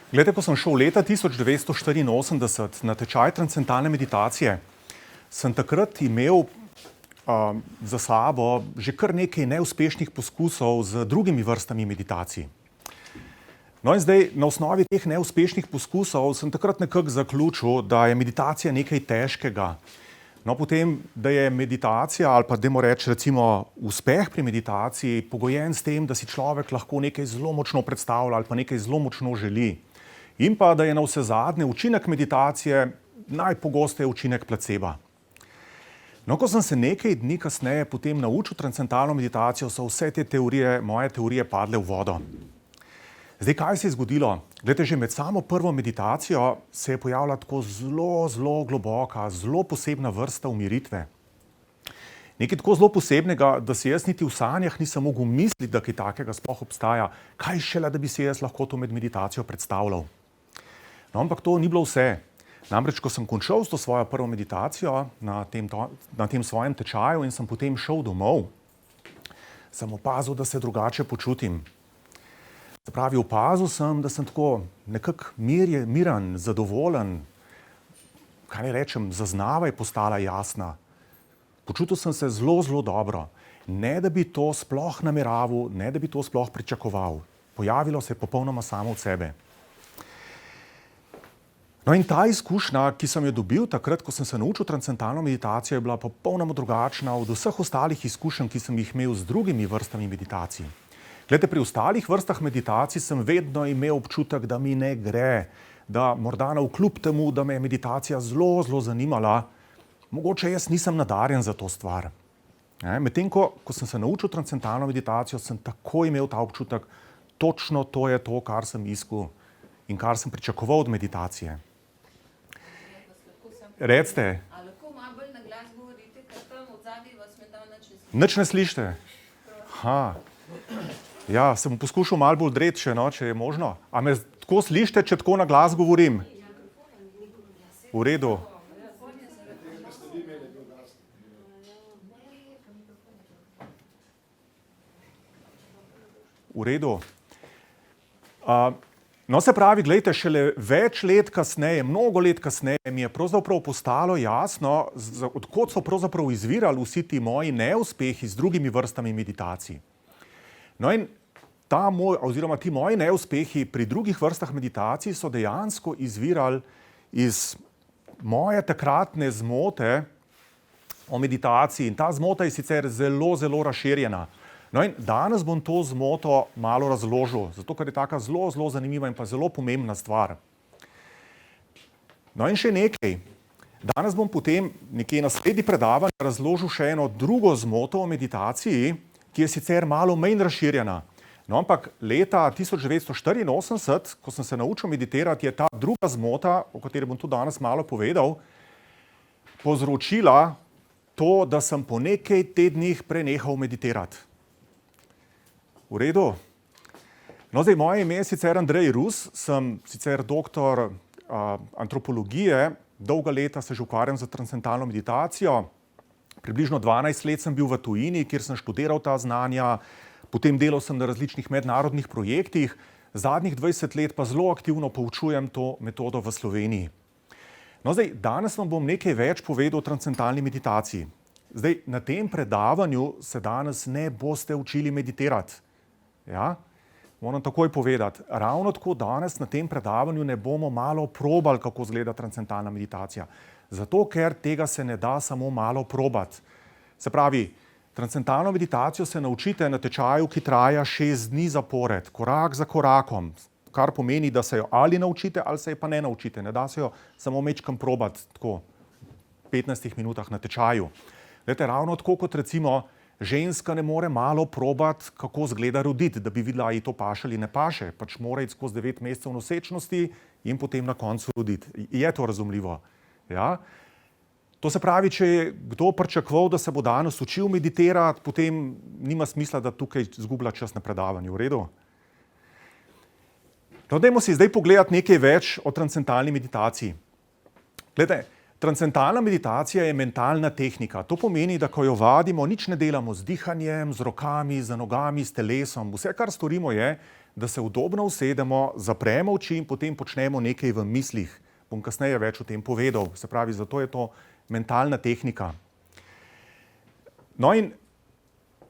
Glede, ko sem šel leta 1984 na tečaj transcendentalne meditacije, sem takrat imel za sabo že kar nekaj neuspešnih poskusov z drugimi vrstami meditacij. No in zdaj, na osnovi teh neuspešnih poskusov sem takrat nekako zaključil, da je meditacija nekaj težkega. No, potem, da je meditacija ali pa dajmo reči recimo uspeh pri meditaciji pogojen s tem, da si človek lahko nekaj zelo močno predstavlja ali pa nekaj zelo močno želi. In pa, da je na vse zadnje učinek meditacije najpogosteje učinek placeba. No, ko sem se nekaj dni kasneje potem naučil transcendentalno meditacijo, so vse te teorije, moje teorije padle v vodo. Zdaj, kaj se je zgodilo? Glejte, že med samo prvo meditacijo se je pojavila tako zelo globoka, zelo posebna vrsta umiritve. Nekaj tako zelo posebnega, da si jaz niti v sanjah nisem mogel misliti, da kaj takega sploh obstaja, kaj šele, da bi si jaz lahko to med meditacijo predstavljal. No, ampak to ni bilo vse. Namreč, ko sem končal s to svojo prvo meditacijo na tem svojem tečaju in sem potem šel domov, sem opazil, da se drugače počutim. Se pravi, opazil sem, da sem tako nekako miren, zadovoljen, kaj ne rečem, zaznava je postala jasna. Počutil sem se zelo dobro. Ne, da bi to sploh nameraval, ne, da bi to sploh pričakoval. Pojavilo se je popolnoma samo od sebe. No in ta izkušnja, ki sem jo dobil takrat, ko sem se naučil transcendentalno meditacijo, je bila popolnoma drugačna od vseh ostalih izkušenj, ki sem jih imel z drugimi vrstami meditacij. Glede, pri ostalih vrstah meditacij sem vedno imel občutek, da mi ne gre, da morda navkljub temu, da me je meditacija zelo zanimala, mogoče jaz nisem nadarjen za to stvar. Medtem ko sem se naučil transcendentalno meditacijo, sem takoj imel ta občutek, točno to je to, kar sem iskal in kar sem pričakoval od meditacije. Recite. A lahko malo bolj na glas govorite, ker tam od zadaj vas menda nič ne slišite? Nič ne slišite? Ja, sem poskušal malo bolj dreti še, no, če je možno. A me tako slišite, če tako na glas govorim? V redu. V redu. No, se pravi, gledajte, šele več let kasneje, mnogo let kasneje mi je pravzaprav postalo jasno, od kod so pravzaprav izvirali vsi ti moji neuspehi z drugimi vrstami meditacij. No in ti moji neuspehi pri drugih vrstah meditacij so dejansko izvirali iz moje takratne zmote o meditaciji. In ta zmota je sicer zelo razširjena. No in danes bom to zmoto malo razložil, zato ker je taka zelo zanimiva in pa zelo pomembna stvar. No in še nekaj. Danes bom potem nekje na sredi predavanja razložil še eno drugo zmoto o meditaciji, ki je sicer malo manj razširjena. No, ampak leta 1984, ko sem se naučil meditirati, je ta druga zmota, o kateri bom tudi danes malo povedal, povzročila to, da sem po nekaj tednih prenehal meditirati. V redu? No, zdaj, moje ime je sicer Andrej Rus, sem sicer doktor antropologije, dolga leta se že ukvarjam z transcendentalno meditacijo. Približno 12 let sem bil v tujini, kjer sem študiral ta znanja, potem delal sem na različnih mednarodnih projektih, zadnjih 20 let pa zelo aktivno poučujem to metodo v Sloveniji. No, zdaj, danes vam bom nekaj več povedal o transcendentalni meditaciji. Zdaj, na tem predavanju se danes ne boste učili meditirati. Ja? Moram takoj povedati, ravno tako danes na tem predavanju ne bomo malo probali, kako izgleda transcendentalna meditacija. Zato, ker tega se ne da samo malo probati. Se pravi, transcendentalno meditacijo se naučite na tečaju, ki traja 6 dni zapored, korak za korakom, kar pomeni, da se jo ali naučite, ali se jo pa ne naučite. Ne da se jo samo majčkeno probati, tako, v 15 minutah na tečaju. Glejte, ravno tako kot recimo, ženska ne more malo probati, kako izgleda roditi, da bi videla, ali to paše ali ne paše. Pač mora iti skozi 9 mesecev nosečnosti in potem na koncu roditi. Je to razumljivo? Ja? To se pravi, če je kdo pričakoval, da se bo danes učil meditirati, potem nima smisla, da tukaj izgublja čas na predavanju. V redu? No, dajmo si zdaj pogledati nekaj več o transcendentalni meditaciji. Glejte, transcendentalna meditacija je mentalna tehnika. To pomeni, da ko jo vadimo, nič ne delamo z dihanjem, z rokami, z nogami, s telesom. Vse, kar storimo je, da se udobno usedemo, zapremo oči in potem počnemo nekaj v mislih. Bom kasneje več o tem povedal. Se pravi, zato je to mentalna tehnika. No in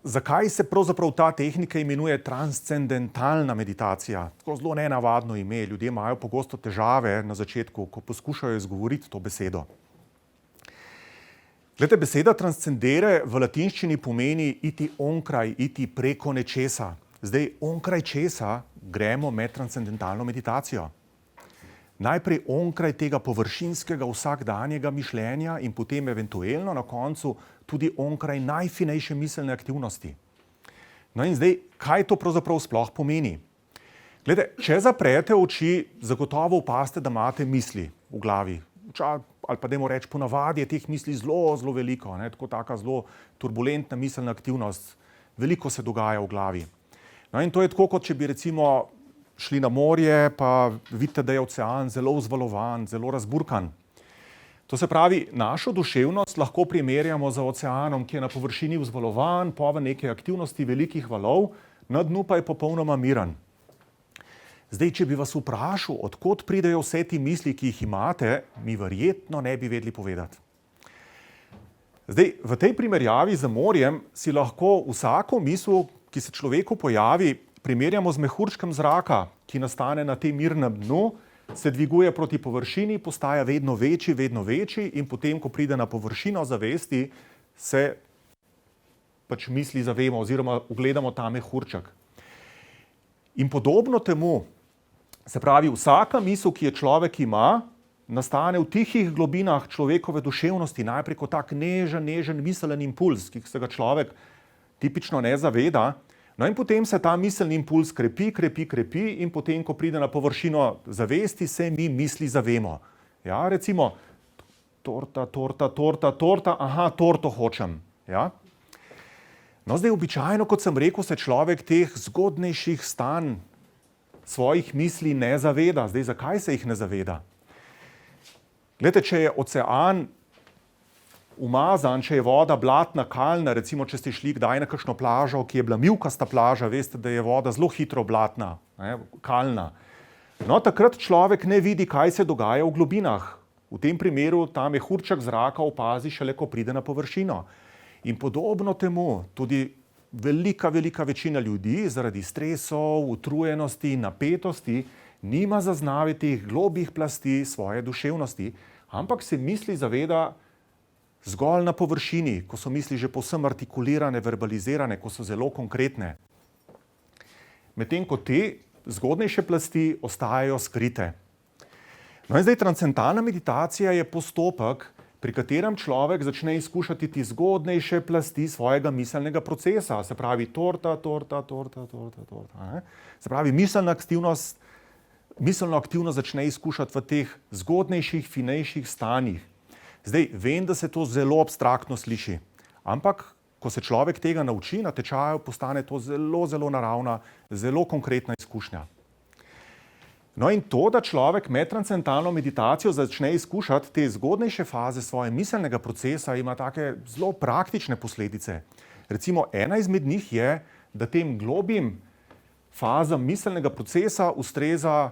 zakaj se pravzaprav ta tehnika imenuje transcendentalna meditacija? Tako zelo nenavadno ime. Ljudje imajo pogosto težave na začetku, ko poskušajo izgovoriti to besedo. Glede, beseda transcendere v latinščini pomeni iti onkraj, iti preko nečesa. Zdaj, onkraj česa gremo med transcendentalno meditacijo. Najprej onkraj tega površinskega vsakdanjega mišljenja in potem eventuelno na koncu tudi onkraj najfinejše miselne aktivnosti. No in zdaj, kaj to pravzaprav sploh pomeni? Glede, če zaprete oči, zagotovo opaste, da imate misli v glavi. Ali pa dajmo reči, ponavadi je teh misli zelo, zelo veliko, tako taka zelo turbulentna miselna aktivnost. Veliko se dogaja v glavi. No in to je tako, kot če bi recimo šli na morje, pa vidite, da je ocean zelo vzvalovan, zelo razburkan. To se pravi, našo duševnost lahko primerjamo z oceanom, ki je na površini vzvalovan, poln neke aktivnosti velikih valov, na dnu pa je popolnoma miren. Zdaj, če bi vas vprašal, od kod pridejo vse ti misli, ki jih imate, mi verjetno ne bi vedeli povedati. Zdaj, v tej primerjavi z morjem si lahko vsako misel, ki se človeku pojavi, primerjamo z mehurčkom zraka, ki nastane na tem mirnem dnu, se dviguje proti površini, postaja vedno večji in potem, ko pride na površino zavesti, se pač misli zavemo oziroma ugledamo ta mehurček. In podobno temu, se pravi, vsaka misel, ki je človek ima, nastane v tihih globinah človekove duševnosti, najprej kot tak nežen miselen impuls, ki se ga človek tipično ne zaveda. No in potem se ta miselni impuls krepi in potem, ko pride na površino zavesti, se mi misli zavemo. Ja, recimo, torta, aha, torto hočem. Ja? No, zdaj običajno, kot sem rekel, se človek teh zgodnejših stanj svojih misli ne zaveda. Zdaj, zakaj se jih ne zaveda? Glejte, če je ocean umazan, če je voda blatna, kalna, recimo, če ste šli kdaj na kakšno plažo, ki je bila mivkasta plaža, veste, da je voda zelo hitro blatna, kalna. No, takrat človek ne vidi, kaj se dogaja v globinah. V tem primeru ta mehurček zraka opazi šele, ko pride na površino. In podobno temu tudi velika večina ljudi zaradi stresov, utrujenosti, napetosti nima zaznave teh globih plasti svoje duševnosti, ampak se misli zaveda zgolj na površini, ko so misli že povsem artikulirane, verbalizirane, ko so zelo konkretne. Medtem ko te zgodnejše plasti ostajajo skrite. No in zdaj transcendentalna meditacija je postopek, pri katerem človek začne izkušati ti zgodnejše plasti svojega miselnega procesa. Se pravi, torta. Se pravi, miselno aktivnost začne izkušati v teh zgodnejših, finejših stanjih. Zdaj, vem, da se to zelo abstraktno sliši, ampak ko se človek tega nauči na tečaju, postane to zelo naravna, zelo konkretna izkušnja. No in to, da človek med transcendentalno meditacijo začne izkušati te zgodnejše faze svojega miselnega procesa, ima take zelo praktične posledice. Recimo, ena izmed njih je, da tem globim fazam miselnega procesa ustrezajo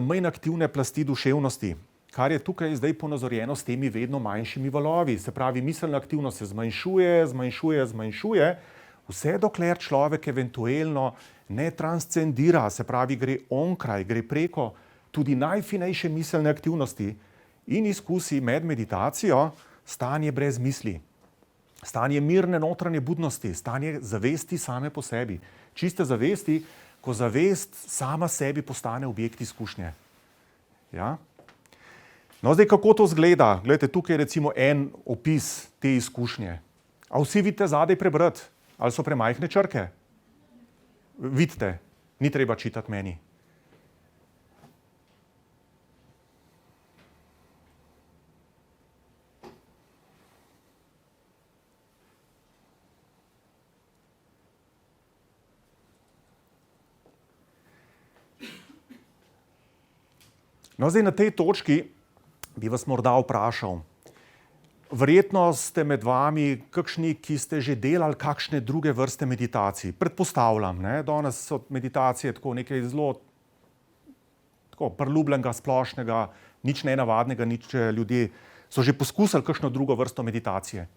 manj aktivne plasti duševnosti, kar je tukaj zdaj ponazorjeno s temi vedno manjšimi valovi. Se pravi, miselna aktivnost se zmanjšuje, vse dokler človek eventuelno ne transcendira, se pravi, gre onkraj, gre preko tudi najfinejše miselne aktivnosti in izkusi med meditacijo stanje brez misli, stanje mirne notranje budnosti, stanje zavesti same po sebi, čiste zavesti, ko zavest sama sebi postane objekt izkušnje. Ja? No, zdaj, kako to izgleda? Glejte, tukaj je recimo en opis te izkušnje. A vsi vidite zadaj prebrati? Ali so premajhne črke? Vidite, ni treba čitati meni. No, zdaj na tej točki bi vas morda vprašal, verjetno ste med vami kakšni, ki ste že delali kakšne druge vrste meditacij. Predpostavljam, ne? Danes so meditacije tako nekaj zelo tako priljubljenega, splošnega, nič nenavadnega, nič ljudje so že poskusili kakšno drugo vrsto meditacije.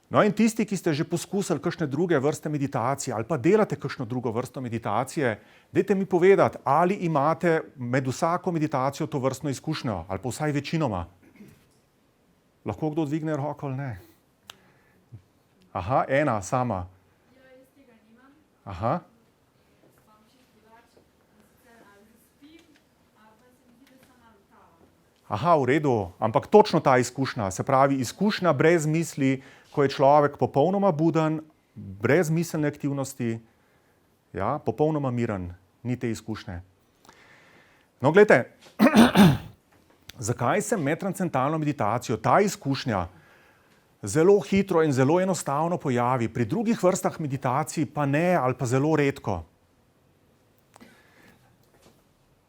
No in tisti, ki ste že poskusili kakšne druge vrste meditacije ali pa delate kakšno drugo vrsto meditacije, dajte mi povedati, ali imate med vsako meditacijo to vrstno izkušnjo, ali pa vsaj večinoma. Lahko kdo dvigne roko ali ne? Aha, ena sama. Ja, jaz tega nimam. Aha. Imam čisto drugače. In sicer ali zaspim, ali pa se mi zdi, da sem malo tavam. Aha, v redu, ampak točno ta izkušnja, se pravi izkušnja brez misli, ko je človek popolnoma buden, brez miselne aktivnosti, ja, popolnoma miren, ni te izkušnje. No, gledajte, zakaj se med transcendentalno meditacijo ta izkušnja zelo hitro in zelo enostavno pojavi, pri drugih vrstah meditacij pa ne ali pa zelo redko?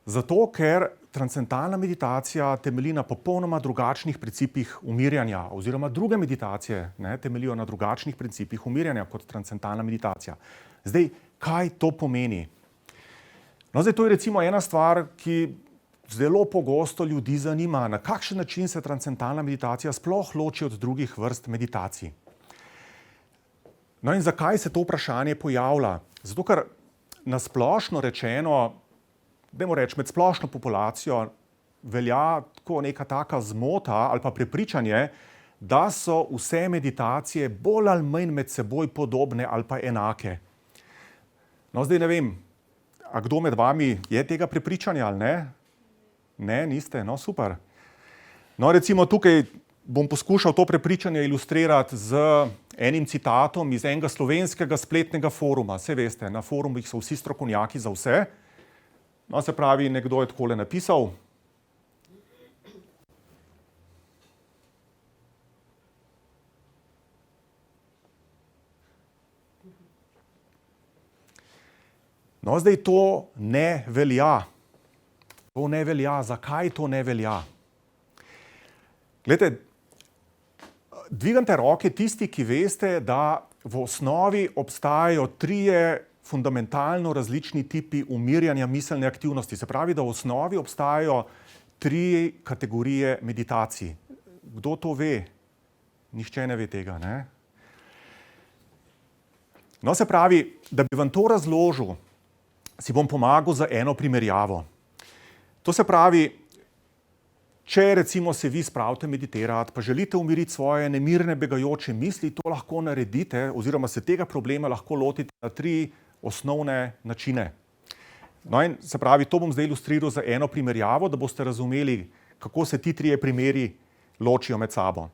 Zato, ker transcendentalna meditacija temelji na popolnoma drugačnih principih umirjanja, oziroma druge meditacije temeljijo na drugačnih principih umirjanja kot transcendentalna meditacija. Zdaj, kaj to pomeni? No, zdaj, to je recimo ena stvar, ki zelo pogosto ljudi zanima, na kakšen način se transcendentalna meditacija sploh loči od drugih vrst meditacij. No in zakaj se to vprašanje pojavlja? Zato, ker na splošno rečeno, dajmo reči, med splošno populacijo velja tako neka taka zmota ali pa prepričanje, da so vse meditacije bolj ali manj med seboj podobne ali pa enake. No, zdaj ne vem, a kdo med vami je tega prepričanja ali ne? Ne, niste? No, super. No, recimo tukaj bom poskušal to prepričanje ilustrirati z enim citatom iz enega slovenskega spletnega foruma. Saj veste, na forumih so vsi strokovnjaki za vse. No, se pravi, nekdo je takole napisal. No, zdaj to ne velja. To ne velja. Zakaj to ne velja? Glejte, dvignite roke tisti, ki veste, da v osnovi obstajajo trije fundamentalno različni tipi umirjanja miselne aktivnosti. Se pravi, da v osnovi obstajajo tri kategorije meditacij. Kdo to ve? Nihče ne ve tega, ne? No, se pravi, da bi vam to razložil, si bom pomagal za eno primerjavo. To se pravi, če recimo se vi spravite meditirati, pa želite umiriti svoje nemirne begajoče misli, to lahko naredite, oziroma se tega problema lahko lotite na tri osnovne načine. No in se pravi, to bom zdaj ilustriral za eno primerjavo, da boste razumeli, kako se ti trije primeri ločijo med sabo.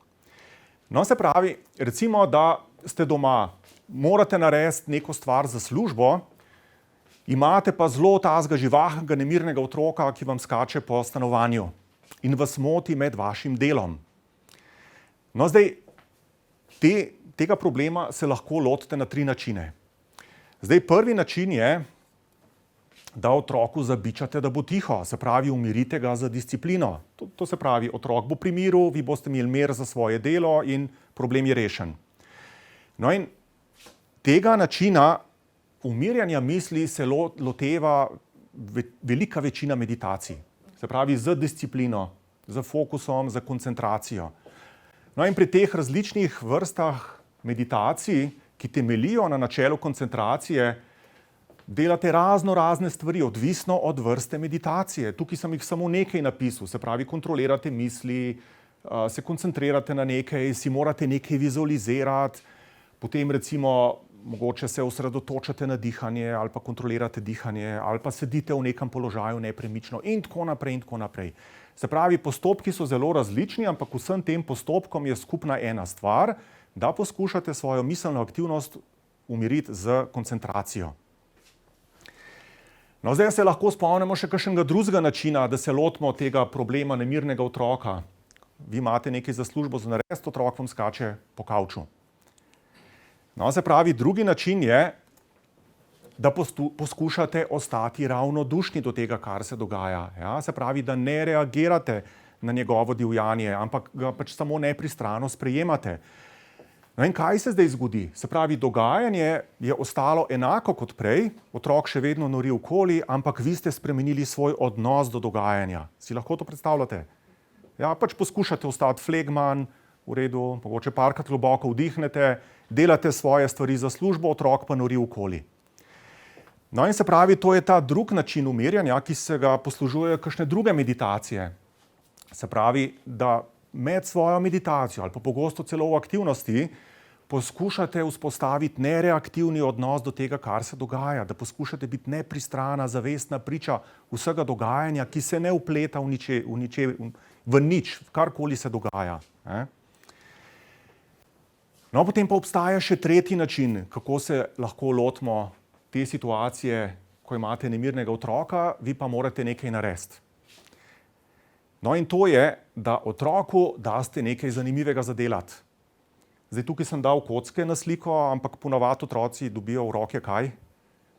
No, se pravi, recimo, da ste doma, morate narediti neko stvar za službo, imate pa zelo tazga živahnega, nemirnega otroka, ki vam skače po stanovanju in vas moti med vašim delom. No, zdaj, tega problema se lahko lotite na tri načine. Zdaj, prvi način je, da otroku zabičate, da bo tiho, se pravi, umirite ga za disciplino. To se pravi, otrok bo pri miru, vi boste imeli mir za svoje delo in problem je rešen. No in tega načina umirjanja misli se loteva velika večina meditacij. Se pravi, z disciplino, z fokusom, z koncentracijo. No in pri teh različnih vrstah meditacij, ki temeljijo na načelu koncentracije, delate razne stvari, odvisno od vrste meditacije. Tukaj sem jih samo nekaj napisal, se pravi, kontrolirate misli, se koncentrirate na nekaj, si morate nekaj vizualizirati, potem recimo mogoče se osredotočate na dihanje ali pa kontrolirate dihanje ali pa sedite v nekem položaju nepremično in tako naprej in tako naprej. Se pravi, postopki so zelo različni, ampak vsem tem postopkom je skupna ena stvar, da poskušate svojo miselno aktivnost umiriti z koncentracijo. No, zdaj se lahko spomnimo še kakšnega drugega načina, da se lotimo tega problema nemirnega otroka. Vi imate nekaj za službo za narediti, otrok vam skače po kavču. No, se pravi, drugi način je, da poskušate ostati ravnodušni do tega, kar se dogaja. Ja? Se pravi, da ne reagirate na njegovo divjanje, ampak ga pač samo nepristrano sprejemate. No in kaj se zdaj zgodi? Se pravi, dogajanje je ostalo enako kot prej, otrok še vedno nori okoli, ampak vi ste spremenili svoj odnos do dogajanja. Si lahko to predstavljate? Ja, pač poskušate ostati flegman, v redu, mogoče parkrat globoko vdihnete, delate svoje stvari za službo, otrok pa nori okoli. No in se pravi, to je ta drug način umirjanja, ki se ga poslužujejo kakšne druge meditacije. Se pravi, da med svojo meditacijo ali pa pogosto celo v aktivnosti poskušate vzpostaviti nereaktivni odnos do tega, kar se dogaja, da poskušate biti nepristrana, zavestna priča vsega dogajanja, ki se ne vpleta v nič, karkoli se dogaja. No, potem pa obstaja še tretji način, kako se lahko lotimo te situacije, ko imate nemirnega otroka, vi pa morate nekaj narediti. No in to je, da otroku daste nekaj zanimivega za delati. Zdaj tukaj sem dal kocke na sliko, ampak ponavadi otroci dobijo v roke kaj?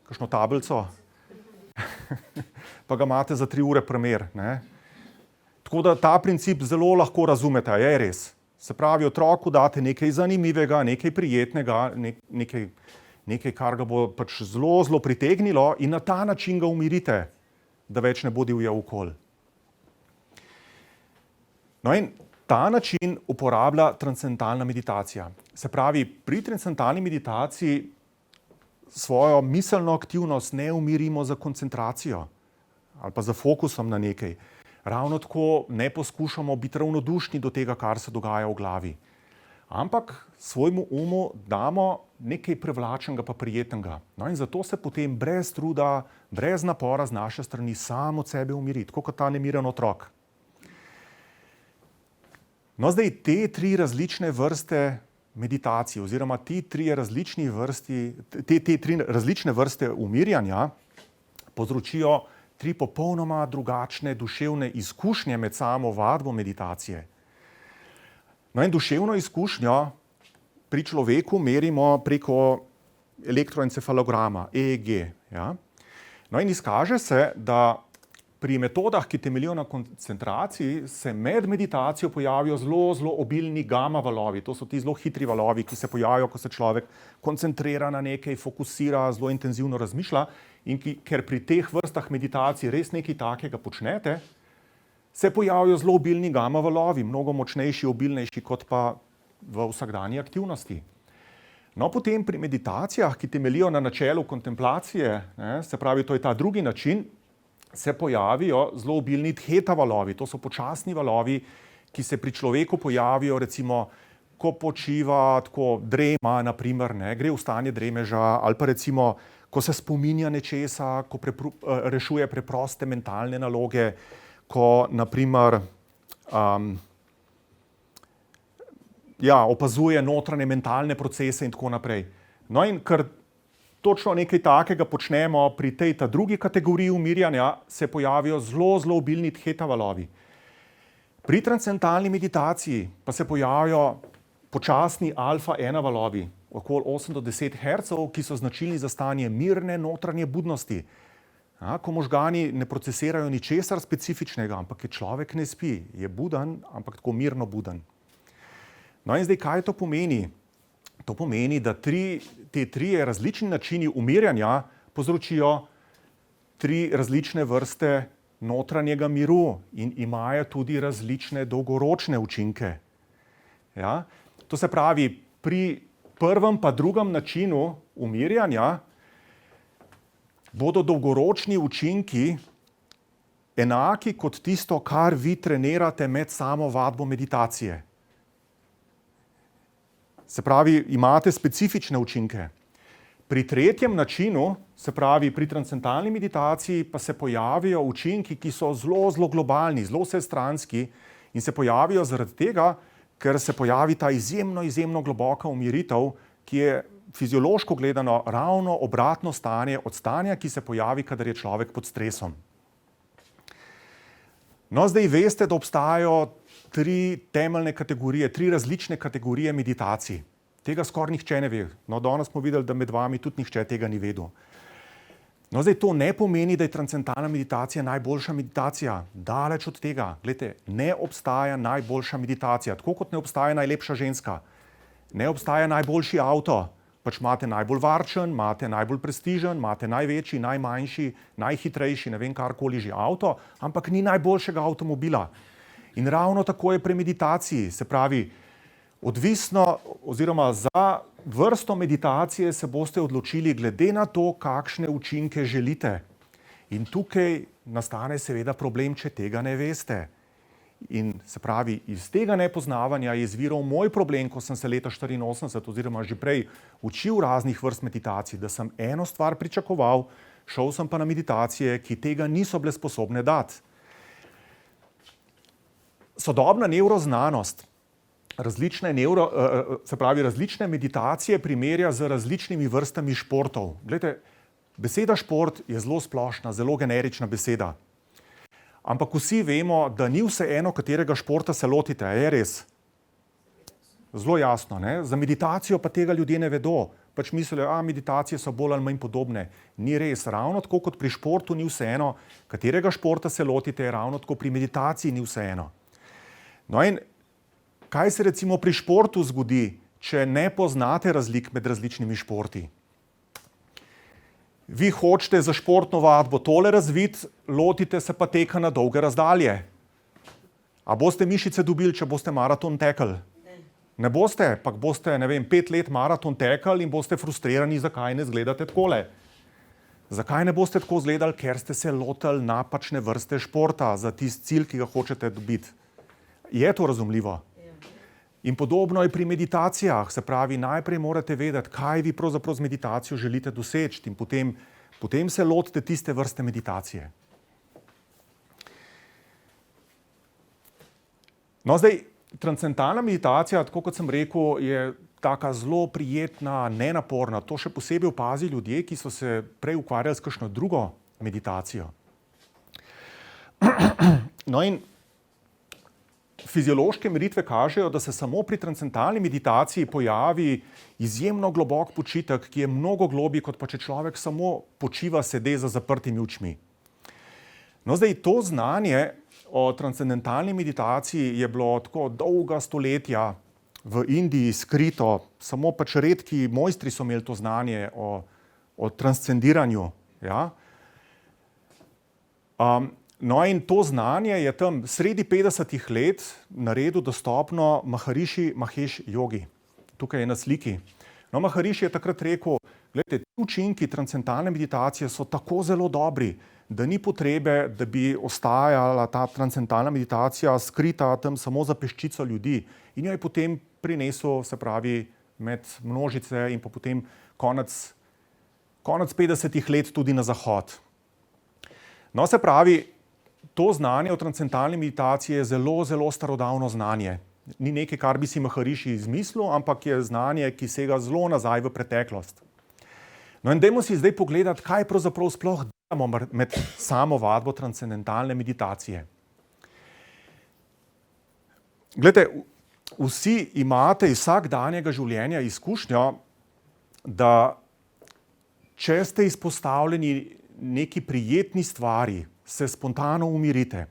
Kakšno tablico? Pa ga imate za 3 ure primer, ne? Tako da ta princip zelo lahko razumete, je res. Se pravi, otroku date nekaj zanimivega, nekaj prijetnega, nekaj, kar ga bo pač zelo pritegnilo in na ta način ga umirite, da več ne bo divjal okoli. No in ta način uporablja transcendentalna meditacija. Se pravi, pri transcendentalni meditaciji svojo miselno aktivnost ne umirimo za koncentracijo ali pa za fokusom na nekaj. Ravno tako ne poskušamo biti ravnodušni do tega, kar se dogaja v glavi. Ampak svojemu umu damo nekaj privlačnega pa prijetnega. No in zato se potem brez truda, brez napora z naše strani sam od sebe umiri, tako kot ta nemiren otrok. No zdaj te 3 različne vrste meditacije oziroma te 3 različne vrste umirjanja povzročijo 3 popolnoma drugačne duševne izkušnje med samo vadbo meditacije. No in duševno izkušnjo pri človeku merimo preko elektroencefalograma, EEG. Ja? No in izkaže se, da pri metodah, ki temeljijo na koncentraciji, se med meditacijo pojavijo zelo obilni gama valovi. To so ti zelo hitri valovi, ki se pojavijo, ko se človek koncentrira na nekaj, fokusira, zelo intenzivno razmišlja. In ker pri teh vrstah meditacij res nekaj takega počnete, se pojavijo zelo obilni gama valovi, mnogo močnejši, obilnejši kot pa v vsakdanji aktivnosti. No, potem pri meditacijah, ki temeljijo na načelu kontemplacije, se pravi, to je ta drugi način, se pojavijo zelo obilni theta valovi. To so počasni valovi, ki se pri človeku pojavijo, recimo, ko počiva, tako drema, naprimer, gre v stanje dremeža, ali pa recimo, ko se spominja nečesa, ko rešuje preproste mentalne naloge, ko, naprimer, opazuje notranje mentalne procese in tako naprej. No in ker točno nekaj takega počnemo pri tej drugi kategoriji umirjanja, se pojavijo zelo obilni theta valovi. Pri transcendentalni meditaciji pa se pojavijo počasni alfa-1 valovi, okoli 8 do 10 Hz, ki so značilni za stanje mirne notranje budnosti. Ko možgani ne procesirajo ničesar specifičnega, ampak je človek ne spi, je buden, ampak tako mirno buden. No in zdaj, kaj to pomeni? To pomeni, da te 3 različni načini umirjanja povzročijo 3 različne vrste notranjega miru in imajo tudi različne dolgoročne učinke. Ja? To se pravi, pri prvem pa drugem načinu umirjanja bodo dolgoročni učinki enaki kot tisto, kar vi trenirate med samo vadbo meditacije. Se pravi, imate specifične učinke. Pri tretjem načinu, se pravi pri transcendentalni meditaciji, pa se pojavijo učinki, ki so zelo globalni, zelo vsestranski in se pojavijo zaradi tega, ker se pojavi ta izjemno globoka umiritev, ki je fiziološko gledano ravno obratno stanje od stanja, ki se pojavi, kadar je človek pod stresom. No, zdaj veste, da obstajajo 3 temeljne kategorije, 3 različne kategorije meditacij. Tega skoraj nihče ne ve. No, danes smo videli, da med vami tudi nihče tega ni vedel. No, zdaj to ne pomeni, da je transcendentalna meditacija najboljša meditacija. Daleč od tega. Glejte, ne obstaja najboljša meditacija. Tako kot ne obstaja najlepša ženska. Ne obstaja najboljši avto. Pač imate najbolj varčen, imate najbolj prestižen, imate največji, najmanjši, najhitrejši, ne vem karkoli že avto, ampak ni najboljšega avtomobila. In ravno tako je pri meditaciji. Se pravi, odvisno oziroma za vrsto meditacije se boste odločili glede na to, kakšne učinke želite. In tukaj nastane seveda problem, če tega ne veste. In se pravi, iz tega nepoznavanja je izviral moj problem, ko sem se leta 84 oziroma že prej učil raznih vrst meditacij, da sem eno stvar pričakoval, šel sem pa na meditacije, ki tega niso bile sposobne dati. Sodobna nevroznanost različne meditacije primerja z različnimi vrstami športov. Glejte, beseda šport je zelo splošna, zelo generična beseda. Ampak vsi vemo, da ni vseeno, katerega športa se lotite. Je res? Zelo jasno, ne? Za meditacijo pa tega ljudje ne vedo. Pač mislijo, meditacije so bolj ali manj podobne. Ni res. Ravno tako kot pri športu ni vseeno, katerega športa se lotite, ravno tako pri meditaciji ni vseeno. No in kaj se recimo pri športu zgodi, če ne poznate razlik med različnimi športi? Vi hočete za športno vadbo tole razviti, lotite se pa teka na dolge razdalje. A boste mišice dobili, če boste maraton tekli? Ne boste, pa boste, 5 let maraton tekli in boste frustrirani, zakaj ne izgledate takole. Zakaj ne boste tako izgledali? Ker ste se lotili napačne vrste športa za tisti cilj, ki ga hočete dobiti. Je to razumljivo? In podobno je pri meditacijah, se pravi, najprej morate vedeti, kaj vi pravzaprav z meditacijo želite doseči in potem se lotite tiste vrste meditacije. No, zdaj, transcendentalna meditacija, tako kot sem rekel, je taka zelo prijetna, nenaporna. To še posebej opazijo ljudje, ki so se prej ukvarjali s kakšno drugo meditacijo. No in fiziološke meritve kažejo, da se samo pri transcendentalni meditaciji pojavi izjemno globok počitek, ki je mnogo globji, kot pa če človek samo počiva sede za zaprtimi očmi. No, zdaj, to znanje o transcendentalni meditaciji je bilo tako dolga stoletja v Indiji skrito, samo pač redki mojstri so imeli to znanje o transcendiranju. Ja? No in to znanje je tam sredi 50-ih let naredil dostopno Maharishi Mahesh Yogi. Tukaj je na sliki. No, Maharishi je takrat rekel, gledajte, ti učinki transcendentalne meditacije so tako zelo dobri, da ni potrebe, da bi ostajala ta transcendentalna meditacija skrita tam samo za peščico ljudi. In jo je potem prinesel, se pravi, med množice in pa potem konec 50-ih let tudi na zahod. No, se pravi, to znanje o transcendentalni meditaciji je zelo, zelo starodavno znanje. Ni nekaj, kar bi si Maharishi izmislil, ampak je znanje, ki sega zelo nazaj v preteklost. No in dajmo si zdaj pogledati, kaj pravzaprav sploh delamo med samo vadbo transcendentalne meditacije. Glejte, vsi imate iz vsakdanjega življenja izkušnjo, da če ste izpostavljeni neki prijetni stvari, se spontano umirite.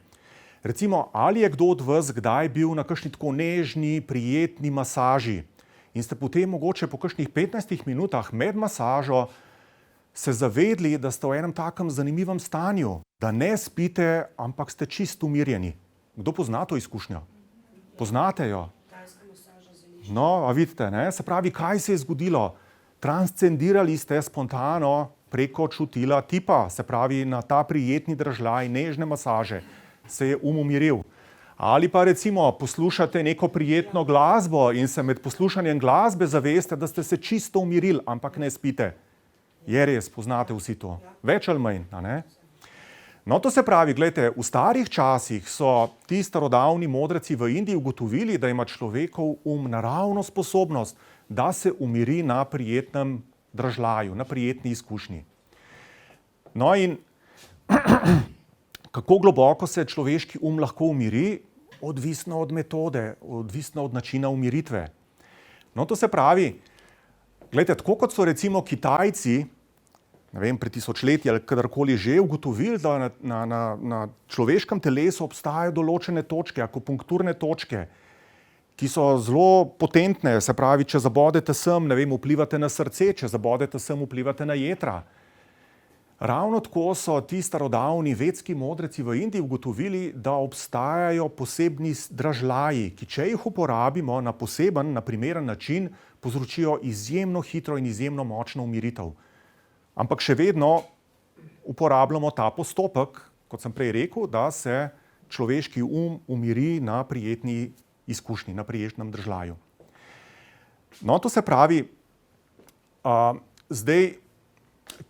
Recimo, ali je kdo od vas kdaj bil na kakšni tako nežni, prijetni masaži in ste potem mogoče po kakšnih 15 minutah med masažo se zavedli, da ste v enem takem zanimivem stanju, da ne spite, ampak ste čisto umirjeni. Kdo pozna to izkušnjo? Poznate jo? No, a vidite, ne? Se pravi, kaj se je zgodilo? Transcendirali ste spontano preko čutila tipa, se pravi na ta prijetni držljaj, nežne masaže, se je umiril. Ali pa recimo poslušate neko prijetno glasbo in se med poslušanjem glasbe zaveste, da ste se čisto umirili, ampak ne spite. Je res, poznate vsi to. Več ali manj, a ne? No, to se pravi, gledajte, v starih časih so ti starodavni modreci v Indiji ugotovili, da ima človekov naravno sposobnost, da se umiri na prijetnem držljaju, na prijetni izkušnji. No in kako globoko se človeški lahko umiri, odvisno od metode, odvisno od načina umiritve. No, to se pravi, gledajte, tako kot so recimo Kitajci ne vem, pred tisočletji ali kadarkoli že ugotovili, da na človeškem telesu obstajajo določene točke, akupunkturne točke, ki so zelo potentne, se pravi, če zabodete sem, ne vem, vplivate na srce, če zabodete sem, vplivate na jetra. Ravno tako so ti starodavni vedski modreci v Indiji ugotovili, da obstajajo posebni dražljaji, ki če jih uporabimo na poseben, na primeren način, povzročijo izjemno hitro in izjemno močno umiritev. Ampak še vedno uporabljamo ta postopek, kot sem prej rekel, da se človeški umiri na prijetni izkušnji, na prijetnem držljaju. No, to se pravi, zdaj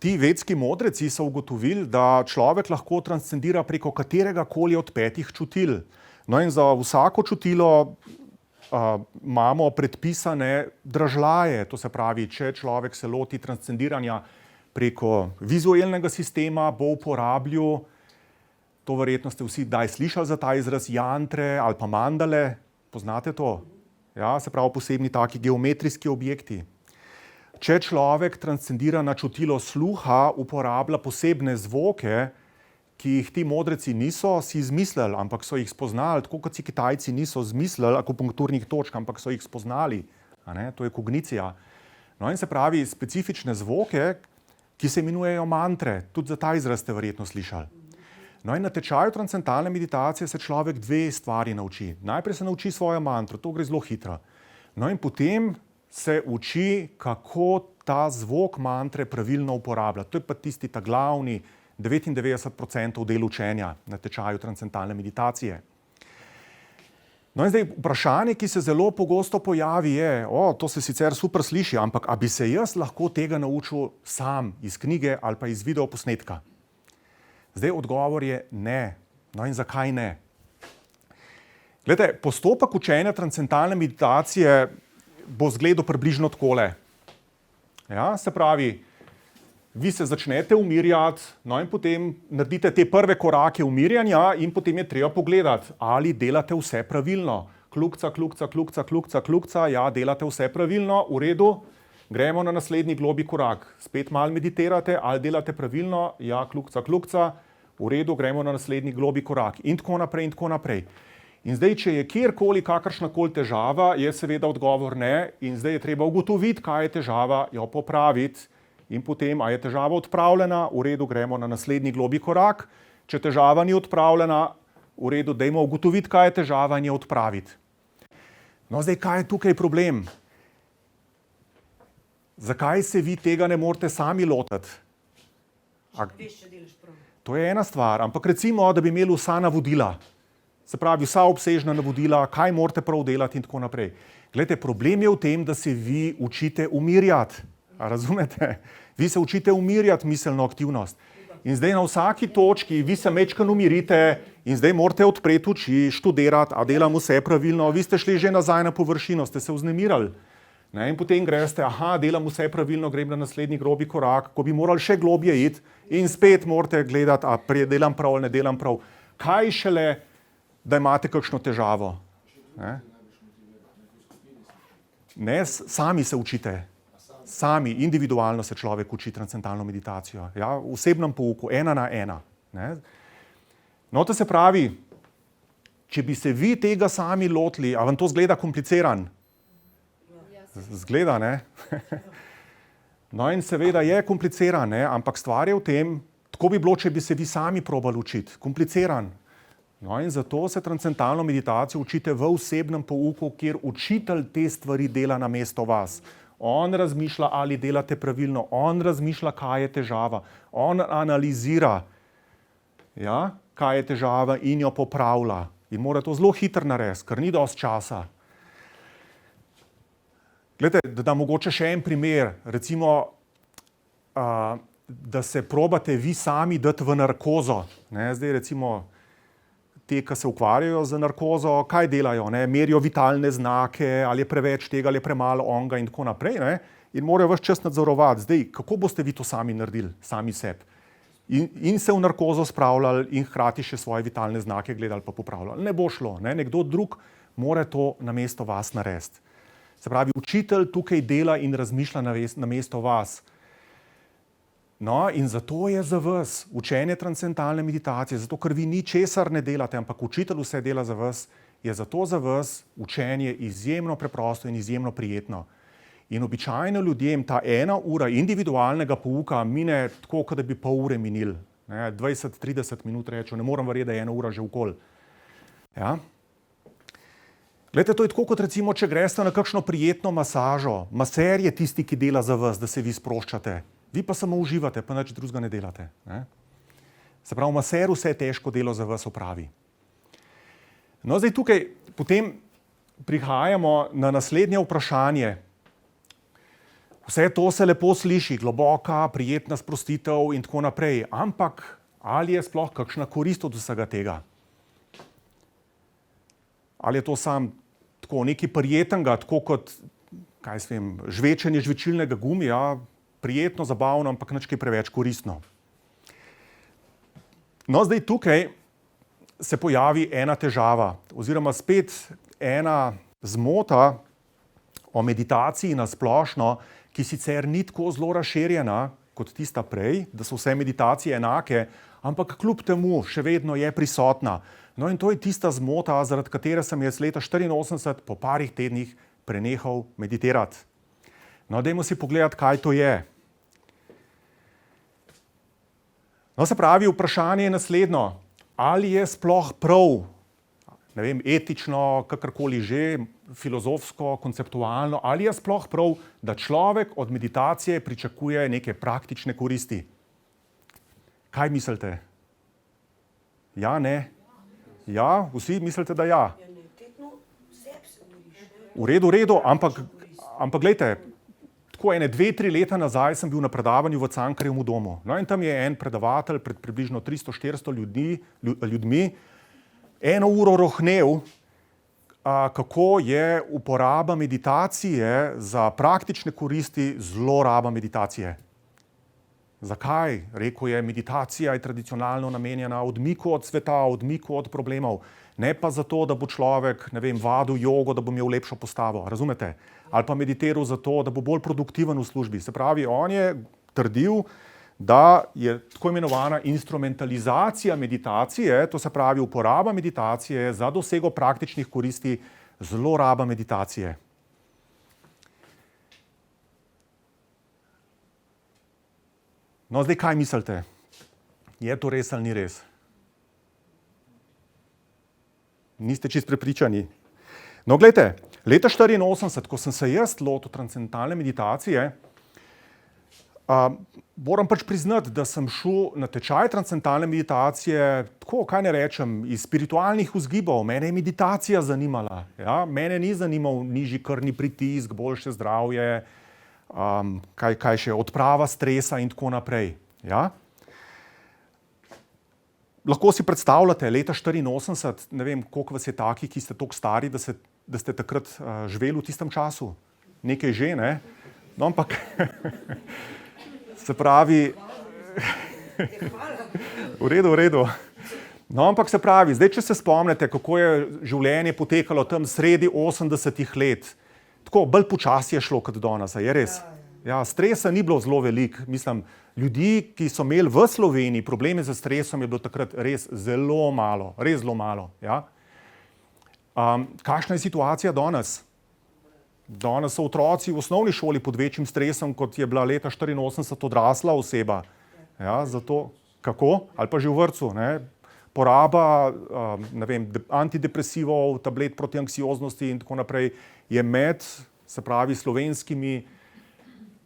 ti vedski modreci so ugotovili, da človek lahko transcendira preko katerega koli od 5 čutil. No in za vsako čutilo imamo predpisane dražljaje, to se pravi, če človek se loti transcendiranja preko vizualnega sistema, bo uporabljal, to verjetno ste vsi kdaj slišali za ta izraz, jantre ali pa mandale, poznate to? Ja, se pravi posebni taki geometrijski objekti. Če človek transcendira na čutilo sluha, uporablja posebne zvoke, ki jih ti modreci niso si izmislili, ampak so jih spoznali, tako kot si Kitajci niso izmislili akupunkturnih točk, ampak so jih spoznali. To je kognicija. No in se pravi specifične zvoke, ki se imenujejo mantre. Tudi za ta izraz ste verjetno slišali. No in na tečaju transcendentalne meditacije se človek 2 stvari nauči. Najprej se nauči svojo mantro, to gre zelo hitro. No in potem se uči, kako ta zvok mantre pravilno uporablja. To je pa tisti ta glavni 99% del učenja na tečaju transcendentalne meditacije. No in zdaj vprašanje, ki se zelo pogosto pojavi je, to se sicer super sliši, ampak a bi se jaz lahko tega naučil sam iz knjige ali pa iz videoposnetka? Zdaj odgovor je ne. No in zakaj ne? Glejte, postopek učenja transcendentalne meditacije bo izgledal približno takole. Ja, se pravi, vi se začnete umirjati, no in potem naredite te prve korake umirjanja in potem je treba pogledati, ali delate vse pravilno. Kljukca, kljukca, kljukca, kljukca, kljukca, ja, delate vse pravilno, v redu, gremo na naslednji globi korak. Spet malo meditirate, ali delate pravilno, ja, kljukca, kljukca, v redu, gremo na naslednji globi korak. In tako naprej, in tako naprej. In zdaj, če je kjerkoli kakršnakoli težava, je seveda odgovor ne in zdaj je treba ugotoviti, kaj je težava, jo popraviti in potem, a je težava odpravljena, v redu, gremo na naslednji globi korak. Če težava ni odpravljena, v redu, dajmo ugotoviti, kaj je težava in jo odpraviti. No zdaj, kaj je tukaj problem? Zakaj se vi tega ne morete sami lotiti? To je ena stvar, ampak recimo, da bi imeli vsa navodila. Se pravi, vsa obsežna navodila, kaj morate prav delati in tako naprej. Glejte, problem je v tem, da se vi učite umirjati. A razumete? Vi se učite umirjati miselno aktivnost. In zdaj na vsaki točki vi se majčkeno umirite in zdaj morate odpreti oči, študirati, a delam vse pravilno. Vi ste šli že nazaj na površino, ste se vznemirali. In potem greste, delam vse pravilno, grem na naslednji grobi korak, ko bi morali še globje iti in spet morate gledati, a delam prav ali ne delam prav. Kaj šele, da imate kakšno težavo? Ne, sami se učite. Sami, individualno se človek uči transcendentalno meditacijo. Ja, v osebnem pouku, 1 na 1. Ne? No, to se pravi, če bi se vi tega sami lotili, a vam to zgleda kompliciran? Zgleda, ne? No in seveda je kompliciran, ne? Ampak stvar je v tem, tako bi bilo, če bi se vi sami probali učiti. Kompliciran. No in zato se transcendentalno meditacijo učite v osebnem pouku, kjer učitelj te stvari dela namesto vas. On razmišlja, ali delate pravilno, on razmišlja, kaj je težava, on analizira, ja, kaj je težava in jo popravlja. In mora to zelo hitro narediti, ker ni dosti časa. Glejte, da mogoče še en primer, recimo, da se probate vi sami dati v narkozo. Ne? Zdaj recimo, te, ki se ukvarjajo z narkozo, kaj delajo? Ne? Merijo vitalne znake, ali je preveč tega, ali je premalo onga in tako naprej. Ne? In morajo ves čas nadzorovati. Zdaj, kako boste vi to sami naredili, sami sebi? In se v narkozo spravljali in hkrati še svoje vitalne znake gledali pa popravljali. Ne bo šlo. Ne? Nekdo drug mora to namesto vas narediti. Se pravi, učitelj tukaj dela in razmišlja namesto vas. No, in zato je za vas učenje transcendentalne meditacije, zato ker vi ničesar ne delate, ampak učitelj vse dela za vas, je zato za vas učenje izjemno preprosto in izjemno prijetno. In običajno ljudem ta 1 ura individualnega pouka mine tako, kot da bi pol ure minil. 20-30 minut rečem, ne morem verjeti, da je 1 ura že okoli. Ja? Glejte, to je tako, kot recimo, če greste na kakšno prijetno masažo. Maser je tisti, ki dela za vas, da se vi sproščate. Vi pa samo uživate, pa nič drugega ne delate. Ne? Se pravi, maser vse težko delo za vas opravi. No, zdaj tukaj potem prihajamo na naslednje vprašanje. Vse to se lepo sliši, globoka, prijetna sprostitev in tako naprej. Ampak ali je sploh kakšna korist od vsega tega? Ali je to sam tako nekaj prijetnega, tako kot, kaj se vem, žvečenje žvečilnega gumija, prijetno, zabavno, ampak nič kaj preveč koristno. No, zdaj tukaj se pojavi ena težava, oziroma spet ena zmota o meditaciji na splošno, ki sicer ni tako zelo razširjena kot tista prej, da so vse meditacije enake, ampak kljub temu še vedno je prisotna. No in to je tista zmota, zaradi katere sem jaz leta 1984 po parih tednih prenehal meditirati. No, dajmo si pogledati, kaj to je. No, se pravi, vprašanje je naslednjo. Ali je sploh prav, ne vem, etično, kakorkoli že, filozofsko, konceptualno, ali je sploh prav, da človek od meditacije pričakuje neke praktične koristi? Kaj mislite? Ja, ne? Ja, vsi mislite, da ja. V redu, ampak glejte, tako 2-3 leta nazaj sem bil na predavanju v Cankarjevem domu. No in tam je en predavatelj pred približno 300-400 ljudmi 1 uro rohnel, kako je uporaba meditacije za praktične koristi zloraba meditacije. Zakaj? Rekel je, meditacija je tradicionalno namenjena odmiku od sveta, odmiku od problemov. Ne pa zato, da bo človek, ne vem, vadil jogo, da bo imel lepšo postavo. Razumete? Ali pa meditiral zato, da bo bolj produktiven v službi. Se pravi, on je trdil, da je tako imenovana instrumentalizacija meditacije, to se pravi uporaba meditacije za dosego praktičnih koristi, zloraba meditacije. No, zdaj kaj mislite? Je to res ali ni res? Niste čisto prepričani. No, gledajte, leta 1984, ko sem se jaz lotil transcendentalne meditacije, moram pač priznati, da sem šel na tečaj transcendentalne meditacije, tako, kaj ne rečem, iz spiritualnih vzgibov. Mene je meditacija zanimala. Ja? Mene ni zanimal nižji krvni pritisk, boljše zdravje, kaj še, odprava stresa in tako naprej. Ja? Lahko si predstavljate, leta 1984, ne vem, koliko vas je takih, ki ste toliko stari, da ste takrat živeli v tistem času. Nekaj že, ne? No, ampak se pravi, v redu. No, ampak se pravi, zdaj, če se spomnite, kako je življenje potekalo tam sredi 80-ih let, tako bolj počasi je šlo kot danes, je res? Ja, stresa ni bilo zelo veliko. Mislim, ljudi, ki so imeli v Sloveniji probleme z stresom, je bilo takrat res zelo malo, ja? Kakšna je situacija danes? Danes so otroci v osnovni šoli pod večjim stresom, kot je bila leta 1984 odrasla oseba. Ja, zato, kako? Ali pa že v vrtcu, ne? Poraba, ne vem, antidepresivov, tablet proti anksioznosti in tako naprej je med, se pravi, slovenskimi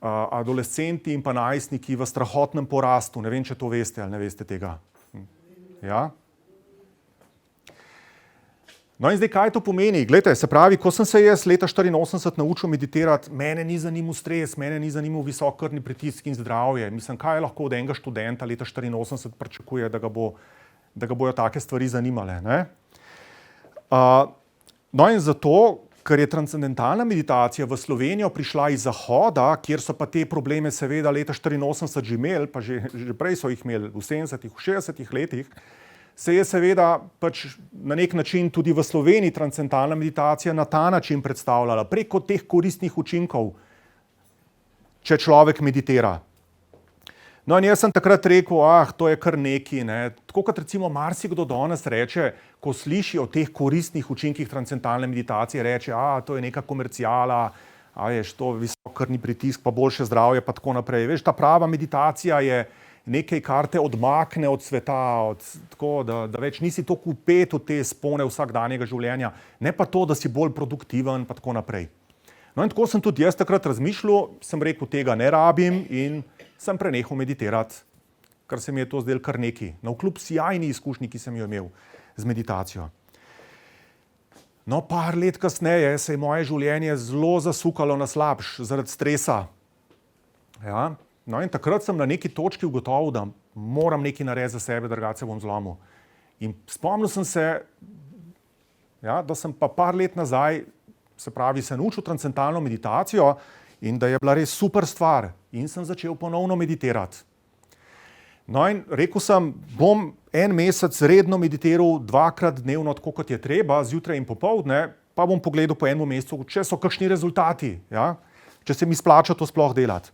adolescenti in pa najstniki v strahotnem porastu. Ne vem, če to veste ali ne veste tega. Ja? No in zdaj, kaj to pomeni? Glejte, se pravi, ko sem se jaz leta 1984 naučil meditirati, mene ni zanimal stres, mene ni zanimal visok krvni pritisk in zdravje. Mislim, kaj lahko od enega študenta leta 1984 pričakuje, da ga bojo take stvari zanimale, ne? No in zato, ker je transcendentalna meditacija v Slovenijo prišla iz Zahoda, kjer so pa te probleme seveda leta 1984 že imeli, pa že prej so jih imeli v 70-ih, v 60-ih letih, se je seveda pač na nek način tudi v Sloveniji transcendentalna meditacija na ta način predstavljala, preko teh koristnih učinkov, če človek meditira. No, in jaz sem takrat rekel, to je kar neki, ne. Tako kot recimo marsikdo danes reče, ko sliši o teh koristnih učinkih transcendentalne meditacije, reče, to je neka komerciala, veš, to visok krvni pritisk, pa boljše zdravje, pa tako naprej. Veš, ta prava meditacija je nekaj, kar te odmakne od sveta, tako, da več nisi toliko vpet v te spone vsakdanjega življenja, ne pa to, da si bolj produktiven, pa tako naprej. No in tako sem tudi jaz takrat razmišljal, sem rekel, tega ne rabim in sem prenehal meditirati, ker se mi je to zdelo kar neki, navkljub sijajni izkušnji, ki sem jo imel z meditacijo. No, par let kasneje se je moje življenje zelo zasukalo na slabš zaradi stresa. Ja. No in takrat sem na neki točki ugotovil, da moram nekaj narediti za sebe, drugače se bom zlomil. In spomnil sem se, da sem pa par let nazaj, se pravi, se naučil transcendentalno meditacijo in da je bila res super stvar. In sem začel ponovno meditirati. No in rekel sem, bom en mesec redno meditiral 2-krat dnevno, tako kot je treba, zjutraj in popoldne, pa bom pogledal po enem mesecu, če so kakšni rezultati, če se mi splača to sploh delati.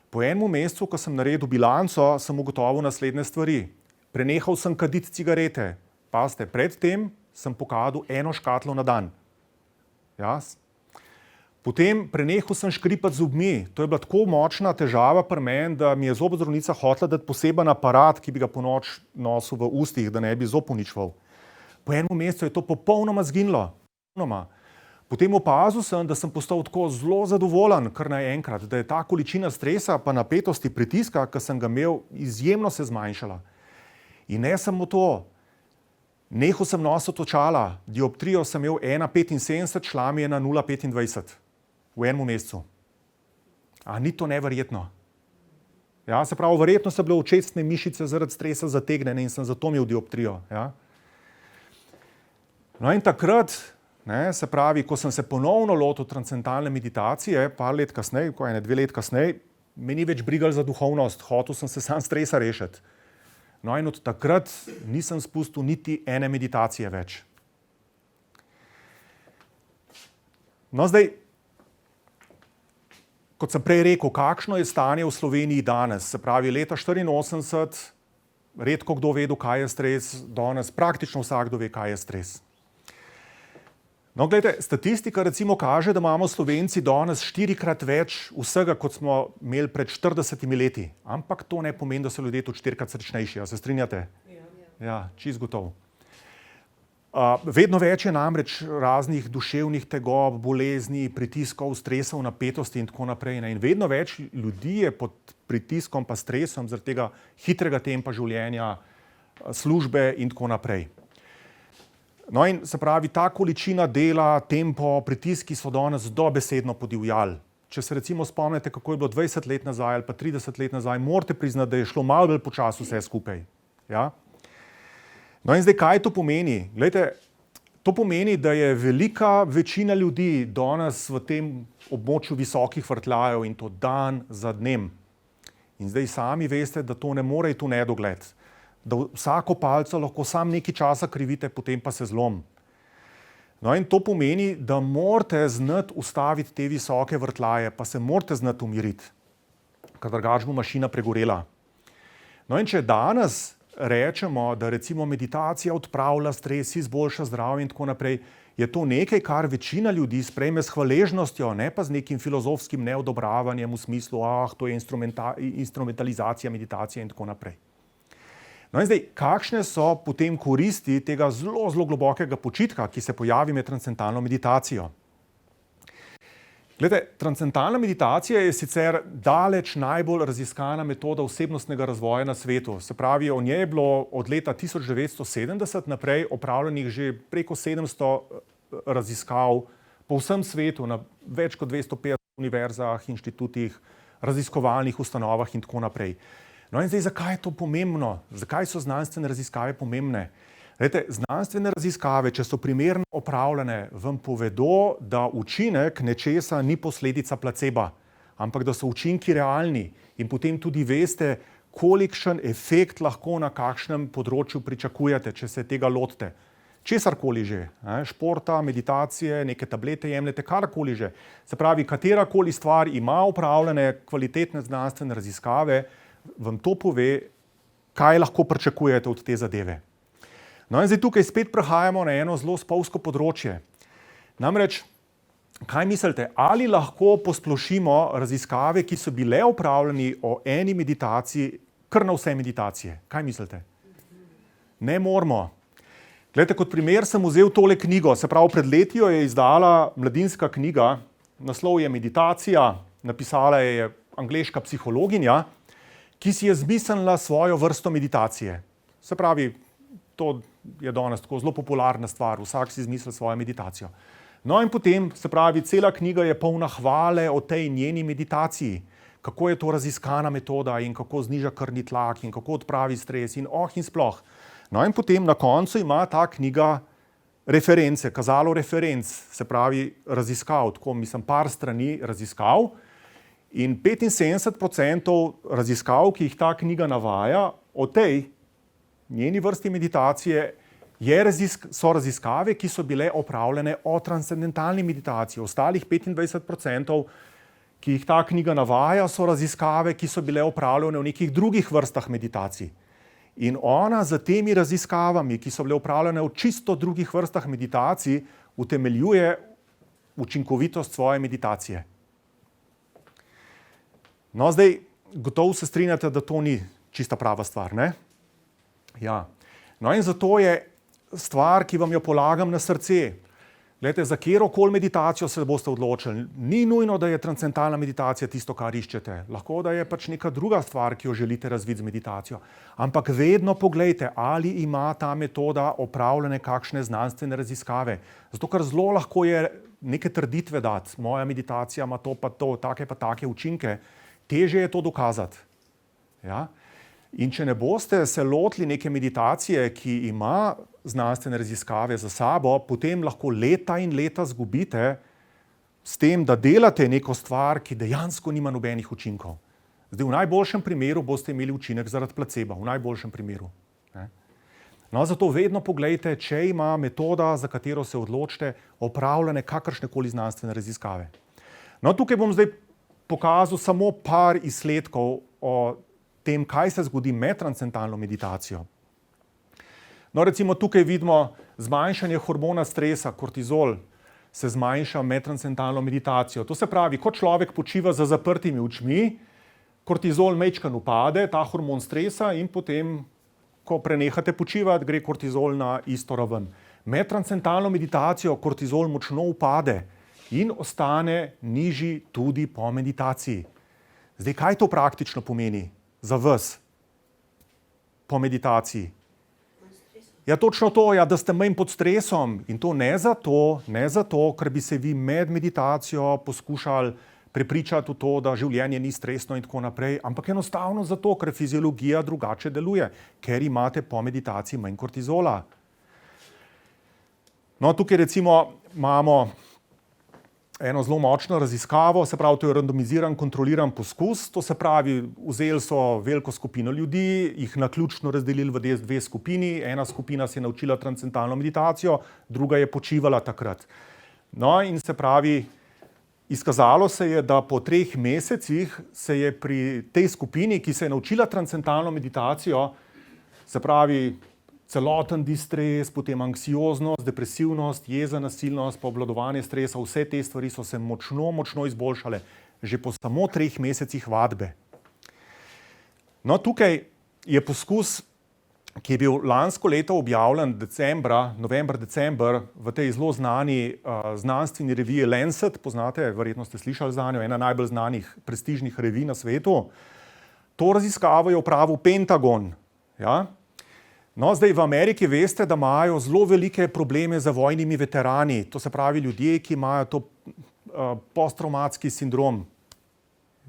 Po enem mesecu, ko sem naredil bilanco, sem ugotovil naslednje stvari. Prenehal sem kaditi cigarete. Pazite, predtem sem pokadil 1 škatlo na dan. Potem prenehal sem škripati zobmi. To je bila tako močna težava pri meni, da mi je zobozdravnica hotela dati poseben aparat, ki bi ga ponoči nosil v ustih, da ne bi zob uničeval. Po enem mesecu je to popolnoma zginilo. Potem opazil sem, da sem postal tako zelo zadovoljen, kar naenkrat, da je ta količina stresa pa napetosti pritiska, ki sem ga imel, izjemno se zmanjšala. In ne samo to, nehal sem nositi očala, dioptrijo sem imel 1,75, šla mi je na 0,25 v enem mesecu. Ni to neverjetno? Se pravi, verjetno so bile očesne mišice zaradi stresa zategnjene in sem zato imel dioptrijo. No in takrat, se pravi, ko sem se ponovno lotil transcendentalne meditacije, par let kasneje, 2 let kasneje, me ni več brigal za duhovnost, hotel sem se sam stresa rešiti. No in od takrat nisem spustil niti ene meditacije več. No zdaj, kot sem prej rekel, kakšno je stanje v Sloveniji danes, se pravi leta 1984, redko kdo vedel, kaj je stres, danes praktično vsakdo ve, kaj je stres. No, gledajte, statistika recimo kaže, da imamo Slovenci danes 4-krat več vsega, kot smo imeli pred 40 leti. Ampak to ne pomeni, da so ljudje tudi 4-krat srečnejši. Se strinjate? Ja, čisto gotovo. Vedno več je namreč raznih duševnih tegob, bolezni, pritiskov, stresov, napetosti in tako naprej. In vedno več ljudi je pod pritiskom pa stresom zaradi tega hitrega tempa življenja, službe in tako naprej. No in se pravi, ta količina dela, tempo, pritiski so danes dobesedno podivjali. Če se recimo spomnite, kako je bilo 20 let nazaj ali pa 30 let nazaj, morate priznati, da je šlo malo bolj počasi vse skupaj. No in zdaj, kaj to pomeni? Glejte, to pomeni, da je velika večina ljudi danes v tem območju visokih vrtljajev in to dan za dnem. In zdaj sami veste, da to ne more iti v nedogled. Da vsako palco lahko sam nekaj časa krivite, potem pa se zlom. No in to pomeni, da morate znati ustaviti te visoke vrtljaje, pa se morate znati umiriti, ker drugače bo mašina pregorela. No in če danes rečemo, da recimo meditacija odpravlja stres, izboljša zdravje in tako naprej, je to nekaj, kar večina ljudi sprejme s hvaležnostjo, ne pa z nekim filozofskim neodobravanjem v smislu, to je instrumentalizacija meditacije in tako naprej. No in zdaj, kakšne so potem koristi tega zelo, zelo globokega počitka, ki se pojavi med transcendentalno meditacijo? Glede, transcendentalna meditacija je sicer daleč najbolj raziskana metoda osebnostnega razvoja na svetu. Se pravi, o njej je bilo od leta 1970 naprej opravljenih že preko 700 raziskav po vsem svetu, na več kot 250 univerzah, inštitutih, raziskovalnih ustanovah in tako naprej. No in zdaj, zakaj je to pomembno? Zakaj so znanstvene raziskave pomembne? Glejte, znanstvene raziskave, če so primerno opravljene, vam povedo, da učinek nečesa ni posledica placeba, ampak da so učinki realni in potem tudi veste, kolikšen efekt lahko na kakšnem področju pričakujete, če se tega lotite. Česarkoli že, športa, meditacije, neke tablete jemljete, karkoli že. Se pravi, katerakoli stvar ima opravljene kvalitetne znanstvene raziskave, vam to pove, kaj lahko pričakujete od te zadeve. No in zdaj tukaj spet prehajamo na eno zelo spolzko področje. Namreč, kaj mislite, ali lahko posplošimo raziskave, ki so bile opravljene o eni meditaciji, kar na vse meditacije? Kaj mislite? Ne moramo. Glejte, kot primer sem vzel tole knjigo, se pravi, pred leti jo je izdala Mladinska knjiga, naslov je Meditacija, napisala je angleška psihologinja, ki si je zmislila svojo vrsto meditacije. Se pravi, to je danes tako zelo popularna stvar, vsak si izmisli svojo meditacijo. No in potem, se pravi, cela knjiga je polna hvale o tej njeni meditaciji, kako je to raziskana metoda in kako zniža krvni tlak in kako odpravi stres in in sploh. No in potem na koncu ima ta knjiga reference, kazalo referenc, se pravi raziskav, tako mislim par strani raziskav in 75% raziskav, ki jih ta knjiga navaja o tej njeni vrsti meditacije, so raziskave, ki so bile opravljene o transcendentalni meditaciji. Ostalih 25%, ki jih ta knjiga navaja, so raziskave, ki so bile opravljene v nekih drugih vrstah meditacij. In ona z temi raziskavami, ki so bile opravljene v čisto drugih vrstah meditacij, utemeljuje učinkovitost svoje meditacije. No, zdaj, gotovo se strinjate, da to ni čista prava stvar, ne? Ja. No in zato je stvar, ki vam jo polagam na srce. Glejte, za kjerokoli meditacijo se boste odločili. Ni nujno, da je transcendentalna meditacija tisto, kar iščete. Lahko, da je pač neka druga stvar, ki jo želite razviti z meditacijo. Ampak vedno poglejte, ali ima ta metoda opravljene kakšne znanstvene raziskave. Zato, ker zelo lahko je neke trditve dati. Moja meditacija ima to pa to, take pa take učinke. Težje je to dokazati. Ja? In če ne boste se lotili neke meditacije, ki ima znanstvene raziskave za sabo, potem lahko leta in leta zgubite s tem, da delate neko stvar, ki dejansko nima nobenih učinkov. Zdaj, v najboljšem primeru boste imeli učinek zaradi placeba, v najboljšem primeru. No, zato vedno poglejte, če ima metoda, za katero se odločite, opravljene kakršnekoli znanstvene raziskave. No, tukaj bom zdaj pokazal samo par izsledkov o tem, kaj se zgodi med transcendentalno meditacijo. No, recimo tukaj vidimo zmanjšanje hormona stresa, kortizol se zmanjša med transcendentalno meditacijo. To se pravi, ko človek počiva za zaprtimi očmi, kortizol majčkeno upade, ta hormon stresa, in potem, ko prenehate počivati, gre kortizol na isto raven. Med transcendentalno meditacijo kortizol močno upade in ostane nižji tudi po meditaciji. Zdaj, kaj to praktično pomeni za vas po meditaciji? Ja, točno to, ja, da ste manj pod stresom, in to ne zato, ker bi se vi med meditacijo poskušali prepričati v to, da življenje ni stresno in tako naprej, ampak enostavno zato, ker fiziologija drugače deluje, ker imate po meditaciji manj kortizola. No, tukaj recimo imamo eno zelo močno raziskavo, se pravi, to je randomiziran, kontroliran poskus, to se pravi, vzeli so veliko skupino ljudi, jih naključno razdelili v dve skupini, ena skupina se je naučila transcendentalno meditacijo, druga je počivala takrat. No in se pravi, izkazalo se je, da po 3 mesecih se je pri tej skupini, ki se je naučila transcendentalno meditacijo, se pravi, celoten distres, potem anksioznost, depresivnost, jeza, nasilnost, obvladovanje stresa, vse te stvari so se močno izboljšale že po samo 3 mesecih vadbe. No, tukaj je poskus, ki je bil lansko leto objavljen november-december v tej zelo znani znanstveni reviji Lancet, poznate, verjetno ste slišali zanjo, ena najbolj znanih prestižnih revij na svetu. To raziskavo je opravil Pentagon. Ja? No, zdaj v Ameriki veste, da imajo zelo velike probleme z vojnimi veterani. To se pravi ljudje, ki imajo to posttraumatski sindrom.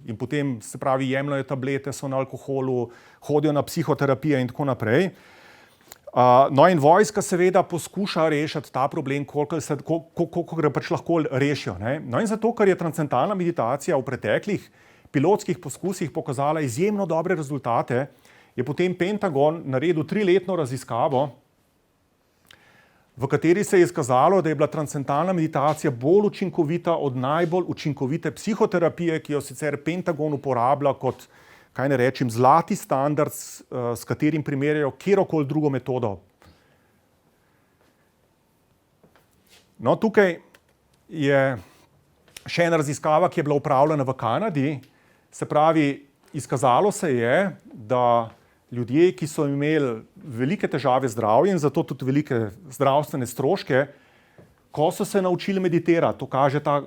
In potem, se pravi, jemljajo tablete, so na alkoholu, hodijo na psihoterapije in tako naprej. No in vojska seveda poskuša rešiti ta problem, koliko ga pač lahko rešijo. Ne? No in zato, ker je transcendentalna meditacija v preteklih pilotskih poskusih pokazala izjemno dobre rezultate, je potem Pentagon naredil 3-letno raziskavo, v kateri se je izkazalo, da je bila transcendentalna meditacija bolj učinkovita od najbolj učinkovite psihoterapije, ki jo sicer Pentagon uporablja kot kaj ne rečem, zlati standard, s katerim primerjajo kjerokoli drugo metodo. No, tukaj je še ena raziskava, ki je bila opravljena v Kanadi. Se pravi, izkazalo se je, da ljudje, ki so imeli velike težave z zdravjem in zato tudi velike zdravstvene stroške, ko so se naučili meditirati, to kaže ta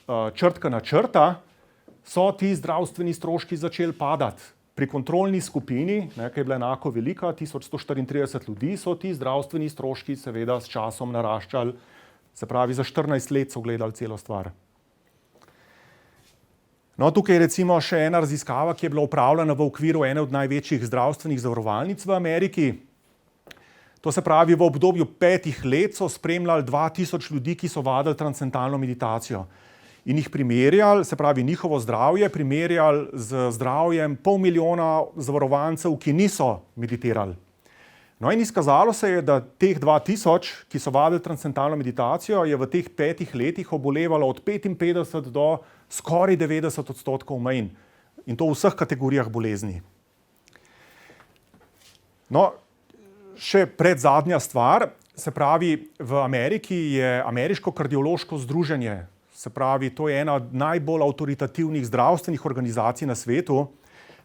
črtkana črta, so ti zdravstveni stroški začeli padati. Pri kontrolni skupini, ki je bila enako velika, 1134 ljudi, so ti zdravstveni stroški seveda s časom naraščali. Se pravi, za 14 let so gledali celo stvar. No, tukaj je recimo še ena raziskava, ki je bila opravljena v okviru ene od največjih zdravstvenih zavarovalnic v Ameriki. To se pravi, v obdobju 5 let so spremljali 2000 ljudi, ki so vadili transcendentalno meditacijo. In jih primerjali, se pravi njihovo zdravje, primerjali z zdravjem 500 000 zavarovancev, ki niso meditirali. No in izkazalo se je, da teh 2000, ki so vadili transcendentalno meditacijo, je v teh 5 letih obolevalo od 55 do skoraj 90% manj. In to v vseh kategorijah bolezni. No, še predzadnja stvar, se pravi, v Ameriki je Ameriško kardiološko združenje, se pravi, to je ena od najbolj avtoritativnih zdravstvenih organizacij na svetu,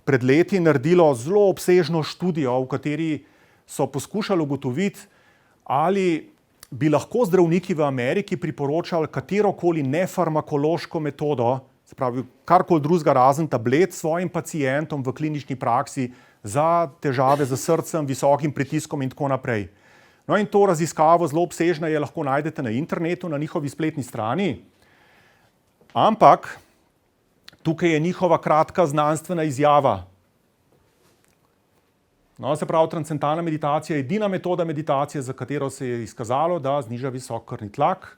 pred leti naredilo zelo obsežno študijo, v kateri so poskušali ugotoviti, ali bi lahko zdravniki v Ameriki priporočali katerokoli nefarmakološko metodo, se pravi, karkoli drugega razen tablet svojim pacientom v klinični praksi za težave z srcem, visokim pritiskom in tako naprej. No in to raziskavo zelo obsežna je, lahko najdete na internetu, na njihovi spletni strani. Ampak tukaj je njihova kratka znanstvena izjava. No, se pravi, transcendentalna meditacija je edina metoda meditacije, za katero se je izkazalo, da zniža visok krvni tlak.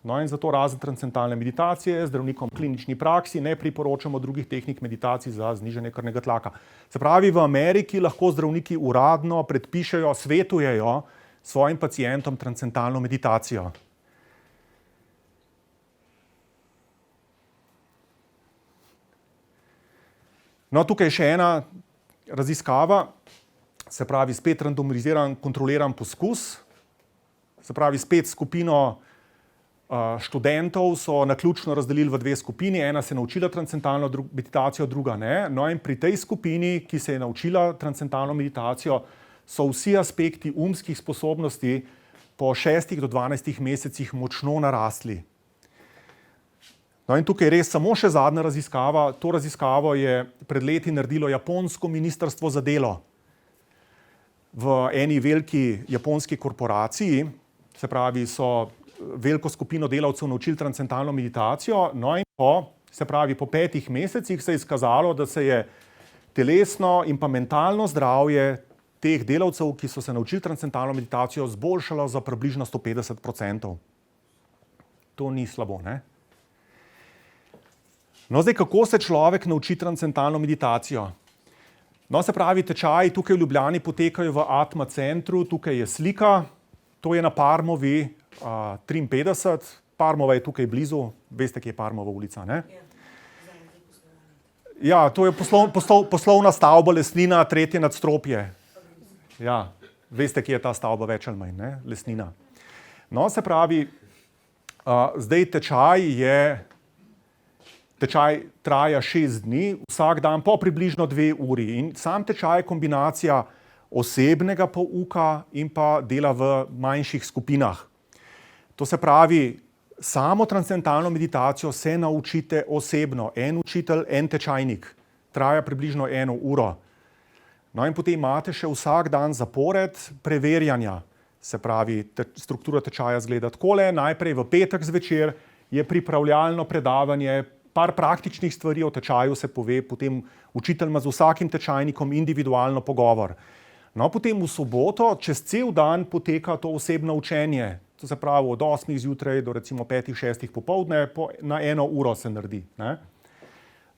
No in zato razen transcendentalne meditacije zdravnikom v klinični praksi ne priporočamo drugih tehnik meditacij za znižanje krvnega tlaka. Se pravi, v Ameriki lahko zdravniki uradno predpišejo, svetujejo svojim pacientom transcendentalno meditacijo. No, tukaj je še ena raziskava, se pravi, spet randomiziran, kontroliran poskus, se pravi, spet skupino študentov so naključno razdelili v 2 skupini, ena se je naučila transcendentalno meditacijo, druga ne. No in pri tej skupini, ki se je naučila transcendentalno meditacijo, so vsi aspekti umskih sposobnosti po 6 do 12 mesecih močno narasli. No in tukaj je res samo še zadnja raziskava. To raziskavo je pred leti naredilo japonsko ministrstvo za delo v eni veliki japonski korporaciji, se pravi, so veliko skupino delavcev naučili transcendentalno meditacijo, no in se pravi, po 5 mesecih se je izkazalo, da se je telesno in pa mentalno zdravje teh delavcev, ki so se naučili transcendentalno meditacijo, zboljšalo za približno 150%. To ni slabo, ne? No, zdaj, kako se človek nauči transcendentalno meditacijo? No, se pravi, tečaji tukaj v Ljubljani potekajo v Atma centru, tukaj je slika, to je na Parmovi 53, Parmova je tukaj blizu, veste, kje je Parmova ulica, ne? Ja, to je poslovna stavba Lesnina, 3. nadstropje. Ja, veste, kje je ta stavba, več ali manj, ne? Lesnina. No, se pravi, zdaj tečaj traja 6 dni, vsak dan po približno 2 uri. In sam tečaj je kombinacija osebnega pouka in pa dela v manjših skupinah. To se pravi, samo transcendentalno meditacijo se naučite osebno. En učitelj, en tečajnik. Traja približno 1 uro. No in potem imate še vsak dan zapored preverjanja. Se pravi, struktura tečaja izgleda takole. Najprej v petek zvečer je pripravljalno predavanje, par praktičnih stvari o tečaju se pove, potem učitelj ima z vsakim tečajnikom individualno pogovor. No, potem v soboto, čez cel dan poteka to osebno učenje. To se pravi, od 8 zjutraj do recimo 5, 6 popoldne, na 1 uro se naredi, ne?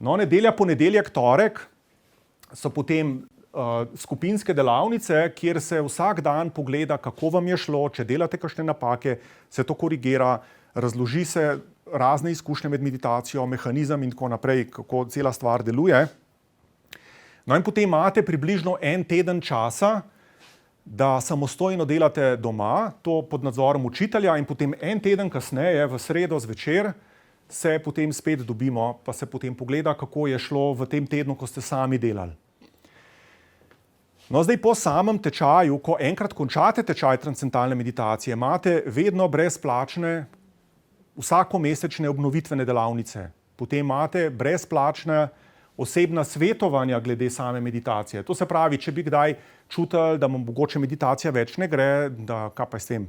No, nedelja, ponedeljek, torek so potem skupinske delavnice, kjer se vsak dan pogleda, kako vam je šlo, če delate kakšne napake, se to korigira, razloži se razne izkušnje med meditacijo, mehanizem in tako naprej, kako cela stvar deluje. No in potem imate približno en teden časa, da samostojno delate doma, to pod nadzorom učitelja, in potem en teden kasneje, v sredo zvečer, se potem spet dobimo, pa se potem pogleda, kako je šlo v tem tednu, ko ste sami delali. No, zdaj po samem tečaju, ko enkrat končate tečaj transcendentalne meditacije, imate vedno brezplačne vsakomesečne obnovitvene delavnice. Potem imate brezplačne osebna svetovanja glede same meditacije. To se pravi, če bi kdaj čutili, da vam mogoče meditacija več ne gre, da kaj pa s tem,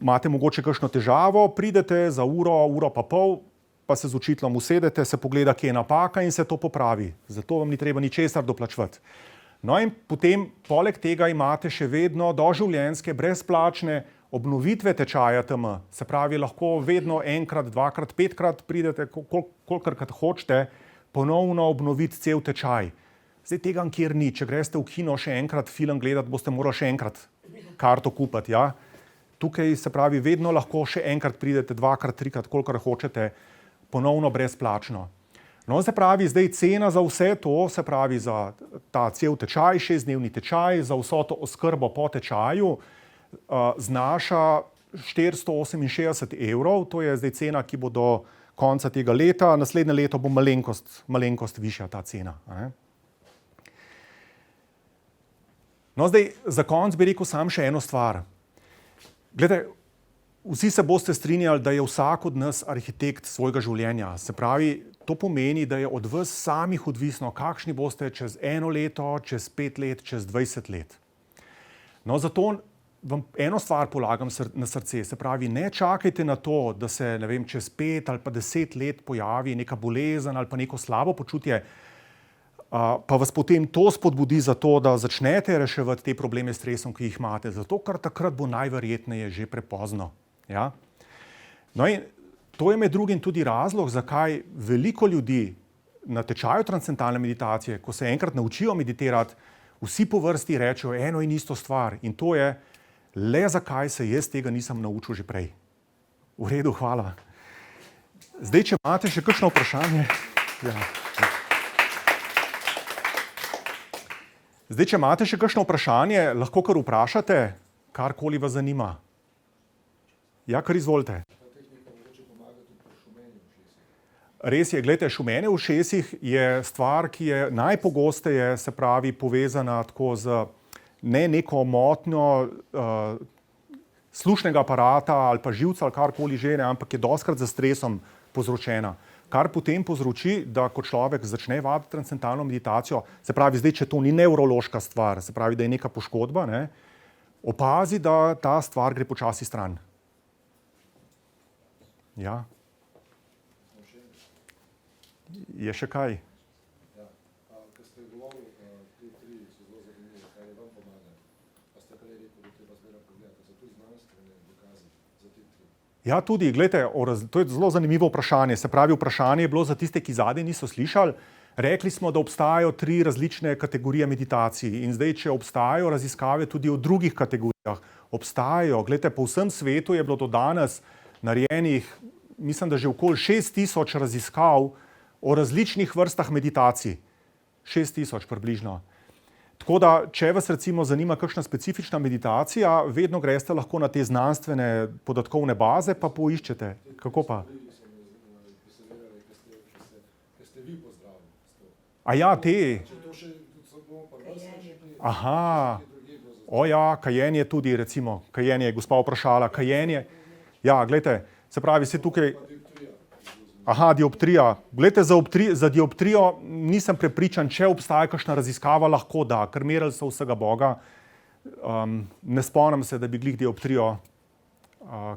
imate mogoče kakšno težavo, pridete za uro pa pol, pa se z učiteljem usedete, se pogleda, kje je napaka in se to popravi. Zato vam ni treba ničesar doplačevati. No in potem, poleg tega imate še vedno doživljenjske, brezplačne obnovitve tečaja TM. Se pravi, lahko vedno enkrat, dvakrat, petkrat pridete, kolikokrat hočete, ponovno obnoviti cel tečaj. Zdaj tega nikjer ni. Če greste v kino še enkrat film gledati, boste morali še enkrat karto kupiti. Ja? Tukaj se pravi, vedno lahko še enkrat pridete, dvakrat, trikrat, kolikor hočete, ponovno brezplačno. No, se pravi, zdaj cena za vse to, se pravi za ta cel tečaj, 6-dnevni tečaj, za vso to oskrbo po tečaju, znaša 468 evrov, to je zdaj cena, ki bo do konca tega leta, naslednje leto bo malenkost višja ta cena. Ne? No, zdaj za konec bi rekel sam še eno stvar. Glede, vsi se boste strinjali, da je vsak od nas arhitekt svojega življenja. Se pravi, to pomeni, da je od vas samih odvisno, kakšni boste čez 1 leto, čez 5 let, čez 20 let. No, zato vam eno stvar polagam na srce, se pravi, ne čakajte na to, da se, ne vem, čez 5 ali pa 10 let pojavi neka bolezen ali pa neko slabo počutje, pa vas potem to spodbudi za to, da začnete reševati te probleme s stresom, ki jih imate, zato ker takrat bo najverjetneje že prepozno. Ja? No in to je med drugim tudi razlog, zakaj veliko ljudi na tečaju transcendentalne meditacije, ko se enkrat naučijo meditirati, vsi po vrsti rečejo eno in isto stvar, in to je, le zakaj se jaz tega nisem naučil že prej. V redu, hvala. Zdaj, če imate še kakšno vprašanje. Ja. Zdaj, če imate še kakšno vprašanje, lahko kar vprašate, karkoli vas zanima. Ja, kar izvolite. Res je, gledajte, šumenje v ušesih je stvar, ki je najpogosteje, se pravi, povezana tako z ne neko motnjo slušnega aparata ali pa živca ali karkoli že, ne, ampak je dostikrat za stresom povzročena. Kar potem povzroči, da ko človek začne vaditi transcendentalno meditacijo, se pravi, zdaj, če to ni nevrološka stvar, se pravi, da je neka poškodba, ne, opazi, da ta stvar gre počasi stran. Ja. Je še kaj? Ja, ko ste govorili, te tri so zelo zanimive, kaj je vam pomaga. Pa ste prej rekel, da treba zmeraj pogledati. So tudi znanstvene dokaze za te tri? Ja, tudi, gledajte, to je zelo zanimivo vprašanje. Se pravi, vprašanje je bilo za tiste, ki zadnje niso slišali. Rekli smo, da obstajajo 3 različne kategorije meditacij. In zdaj, če obstajajo raziskave tudi o drugih kategorijah, obstajajo. Gledajte, po vsem svetu je bilo do danes narejenih, mislim, da že okoli 6000 raziskav o različnih vrstah meditacij. 6000 približno. Tako da, če vas recimo zanima kakšna specifična meditacija, vedno greste lahko na te znanstvene podatkovne baze, pa poiščete. Kako pa? Ker ste vi pozdravili s to. A ja, te. Če to še bomo pa vas rešili, Aha. O ja, kajenje tudi, recimo. Kajenje je gospa vprašala. Kajenje. Ja, gledajte, se pravi, se tukaj... Aha, dioptrija. Glejte, za dioptrijo nisem prepričan, če obstaja kakšna raziskava, lahko da, ker merili so vsega Boga. Ne spomnim se, da bi glih dioptrijo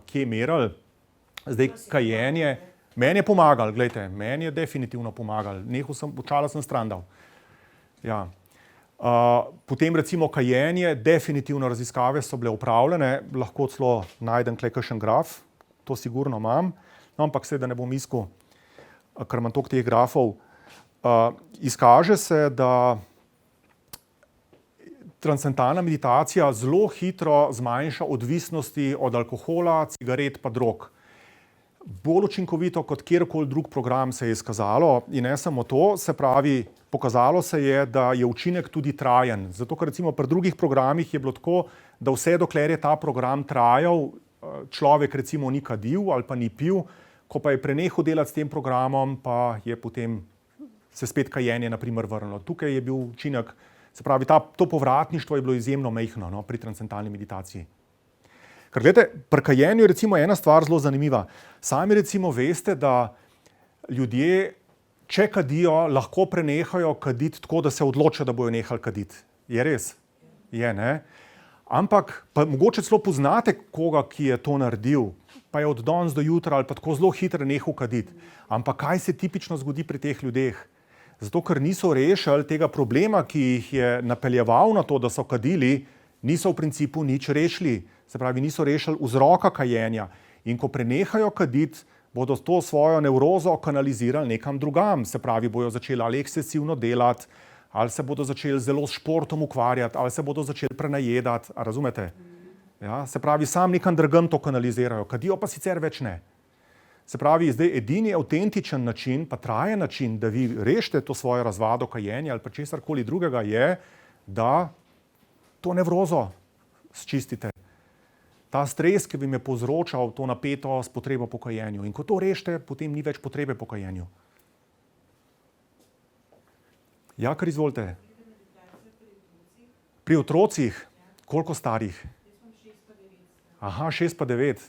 kje merili. Zdaj, kajenje. Meni je pomagalo, glejte, meni je definitivno pomagalo. Počala sem stran dal. Ja. Potem recimo kajenje, definitivno raziskave so bile opravljene, lahko celo najdem tukaj kakšen graf, to sigurno imam. No, ampak se, da ne bom iskal, ker imam toliko teh grafov. Izkaže se, da transcendentalna meditacija zelo hitro zmanjša odvisnosti od alkohola, cigaret pa drog. bolj učinkovito kot kjerkoli drug program se je izkazalo in ne samo to, se pravi, pokazalo se je, da je učinek tudi trajen. Zato, ker recimo pri drugih programih je bilo tako, da vse dokler je ta program trajal, človek recimo ni kadil ali pa ni pil, ko pa je prenehal delati s tem programom, pa je potem se spet kajenje na primer vrnilo. Tukaj je bil učinek, se pravi, to povratništvo je bilo izjemno majhno, no, pri transcendentalni meditaciji. Ker gledajte, pri kajenju je recimo ena stvar zelo zanimiva. Sami recimo veste, da ljudje, če kadijo, lahko prenehajo kaditi tako, da se odločijo, da bojo nehali kaditi. Je res? Je, ne? Ampak pa mogoče celo poznate koga, ki je to naredil, pa je od danes do jutra ali pa tako zelo hitro nehal kaditi. Ampak kaj se tipično zgodi pri teh ljudeh? Zato, ker niso rešili tega problema, ki jih je napeljeval na to, da so kadili, niso v principu nič rešili. Se pravi, niso rešili vzroka kajenja. In ko prenehajo kaditi, bodo to svojo nevrozo kanalizirali nekam drugam. Se pravi, bojo začeli ali ekscesivno delati, ali se bodo začeli zelo s športom ukvarjati, ali se bodo začeli prenajedati. A razumete? Ja, se pravi, sam nekam drugam to kanalizirajo. Kadijo pa sicer več ne. Se pravi, zdaj edini avtentičen način, pa trajen način, da vi rešite to svojo razvado kajenja ali pa česarkoli drugega je, da to nevrozo sčistite. Ta stres, ki bi me povzročal to napetost, potrebo po kajenju. In ko to rešite, potem ni več potrebe po kajenju. Ja, kar izvolite. Pri otrocih? Koliko starih? Aha, 6 pa 9.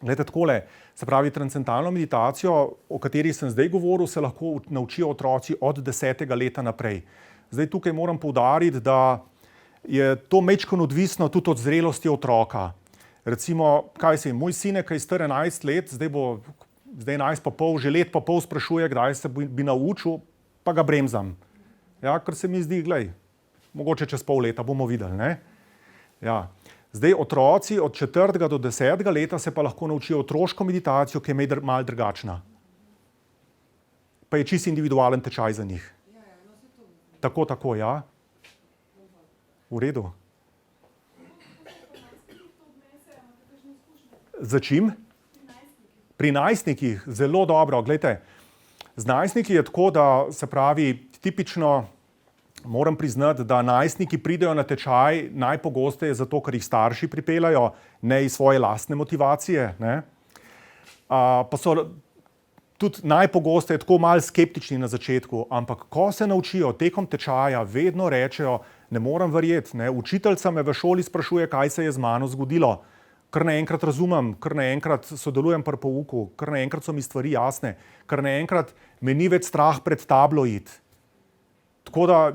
Glejte, takole, se pravi, transcendentalno meditacijo, o kateri sem zdaj govoril, se lahko naučijo otroci od 10. leta naprej. Zdaj tukaj moram poudariti, da je to majčkeno odvisno tudi od zrelosti otroka. Recimo, moj sinek, ki je star 11 let, zdaj 11 pa pol, že let pa pol sprašuje, kdaj se bi naučil, pa ga bremzam. Ja, ker se mi zdi, glej, mogoče čez pol leta bomo videli, ne? Ja. Zdaj otroci od 4. do 10. leta se pa lahko naučijo otroško meditacijo, ki je malo drugačna. Pa je čisto individualen tečaj za njih. Tako, ja. V redu. Za čim? Pri najstnikih, zelo dobro. Glejte, z najstniki je tako, da se pravi, tipično moram priznati, da najstniki pridejo na tečaj najpogosteje zato, ker jih starši pripeljajo, ne iz svoje lastne motivacije. Ne? Pa so tudi najpogosteje tako malo skeptični na začetku, ampak ko se naučijo tekom tečaja, vedno rečejo, ne morem verjeti, ne? Učiteljica me v šoli sprašuje, kaj se je z mano zgodilo. Kar naenkrat razumem, kar naenkrat sodelujem pri pouku, kar naenkrat so mi stvari jasne, kar naenkrat me ni več strah pred tablo iti. Tako da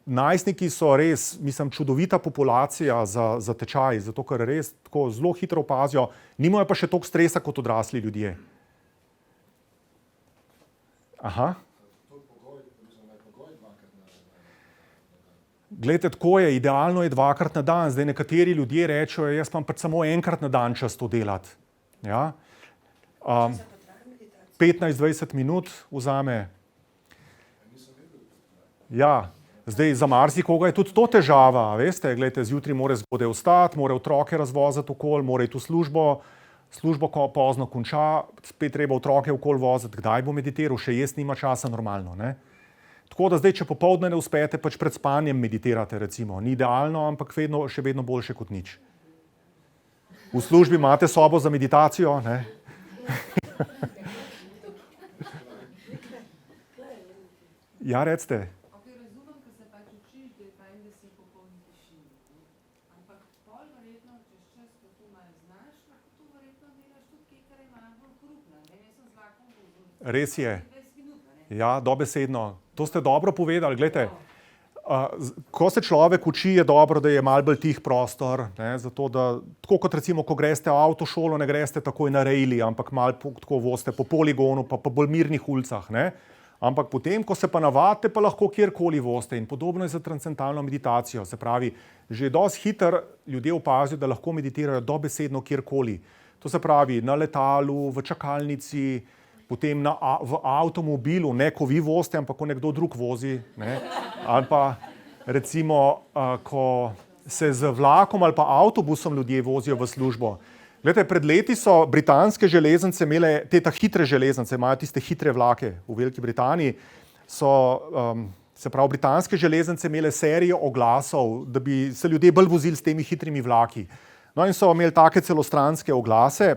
najstniki so res, mislim, čudovita populacija za tečaj, zato ker res tako zelo hitro opazijo, nimajo pa še toliko stresa kot odrasli ljudje. Aha. Glejte, tako je, idealno je 2-krat na dan. Zdaj nekateri ljudje rečejo, jaz imam pač samo 1-krat na dan čas to delati. Ja? 15-20 minut vzame. Ja, zdaj za marsikoga je tudi to težava, veste, glejte, zjutraj mora zgodaj vstati, mora otroke razvoziti okoli, mora iti v službo ko pozno konča, spet treba otroke okoli voziti, kdaj bo meditiral, še jaz nima časa normalno, ne. Tako da zdaj, če popoldne ne uspete, pač pred spanjem meditirate, recimo, ni idealno, ampak še vedno boljše kot nič. V službi imate sobo za meditacijo, ne. Ja, recite. Res je. Ja, dobesedno. To ste dobro povedali. Glejte, ko se človek uči, je dobro, da je malo bolj tih prostor. Ne, zato da, tako kot recimo, ko greste v avtošolo, ne greste takoj na rejli, ampak malo tako vozite po poligonu, pa po bolj mirnih ulicah. Ne. Ampak potem, ko se pa navadite, pa lahko kjerkoli vozite. In podobno je za transcendentalno meditacijo. Se pravi, že dosti hitro ljudje opazijo, da lahko meditirajo dobesedno kjerkoli. To se pravi, na letalu, v čakalnici, potem v avtomobilu, ne ko vi vozite, ampak ko nekdo drug vozi. Ne? Ali pa recimo, ko se z vlakom ali pa avtobusom ljudje vozijo v službo. Glede, pred leti so britanske železnice imele, hitre železnice, imajo tiste hitre vlake v Veliki Britaniji, so, se pravi, britanske železnice imele serijo oglasov, da bi se ljudje bolj vozili s temi hitrimi vlaki. No in so imeli take celostranske oglase,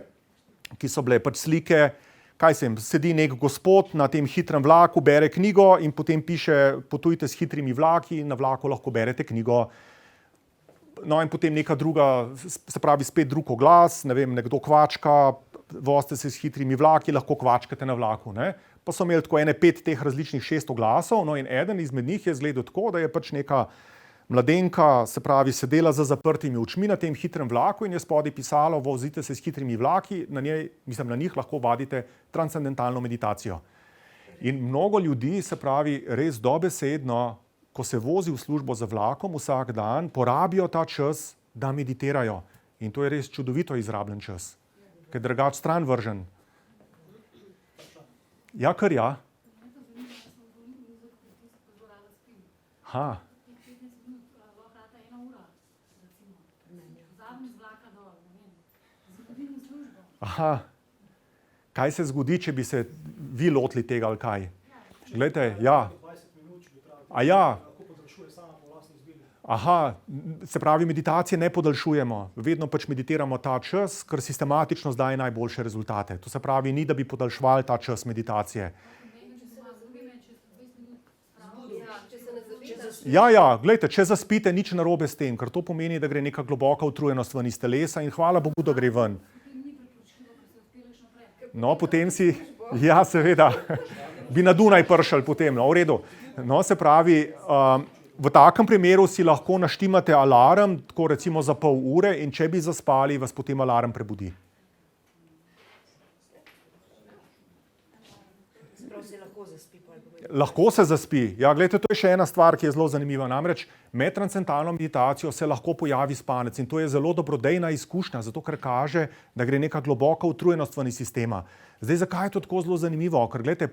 ki so bile pač slike, kaj se jim, sedi nek gospod na tem hitrem vlaku, bere knjigo in potem piše, potujte s hitrimi vlaki in na vlaku lahko berete knjigo. No in potem neka druga, se pravi spet drug oglas, ne vem, nekdo kvačka, vozite se s hitrimi vlaki, lahko kvačkate na vlaku, ne. Pa so imeli tako 5 teh različnih 6 oglasov, no in eden izmed njih je izgledal tako, da je pač neka mladenka, se pravi, sedela za zaprtimi očmi na tem hitrem vlaku in je spodaj pisalo, vozite se s hitrimi vlaki, na njih lahko vadite transcendentalno meditacijo. In mnogo ljudi, se pravi, res dobesedno, ko se vozi v službo za vlakom vsak dan, porabijo ta čas, da meditirajo. In to je res čudovito izrabljen čas, ker je drugače stran vržen. Ja, kar ja. Ha. Aha. Kaj se zgodi, če bi se vi lotili tega ali kaj? Glejte, ja. A ja. Aha, se pravi, meditacije ne podaljšujemo. Vedno pač meditiramo ta čas, ker sistematično daje najboljše rezultate. To se pravi, ni da bi podaljševali ta čas meditacije. Ja, glejte, če zaspite, nič narobe s tem, ker to pomeni, da gre neka globoka utrujenost ven iz telesa in hvala Bogu, da gre ven. No, potem si, ja, seveda, bi na Dunaj pršali potem, no, v redu. No, se pravi, v takem primeru si lahko naštimate alarm, tako recimo za pol ure, in če bi zaspali, vas potem alarm prebudi. Lahko se zaspi. Ja, gledajte, to je še ena stvar, ki je zelo zanimiva. Namreč med transcendentalno meditacijo se lahko pojavi spanec in to je zelo dobrodejna izkušnja, zato ker kaže, da gre neka globoka utrujenost ven iz sistema. Zdaj, zakaj je to tako zelo zanimivo? Ker gledajte,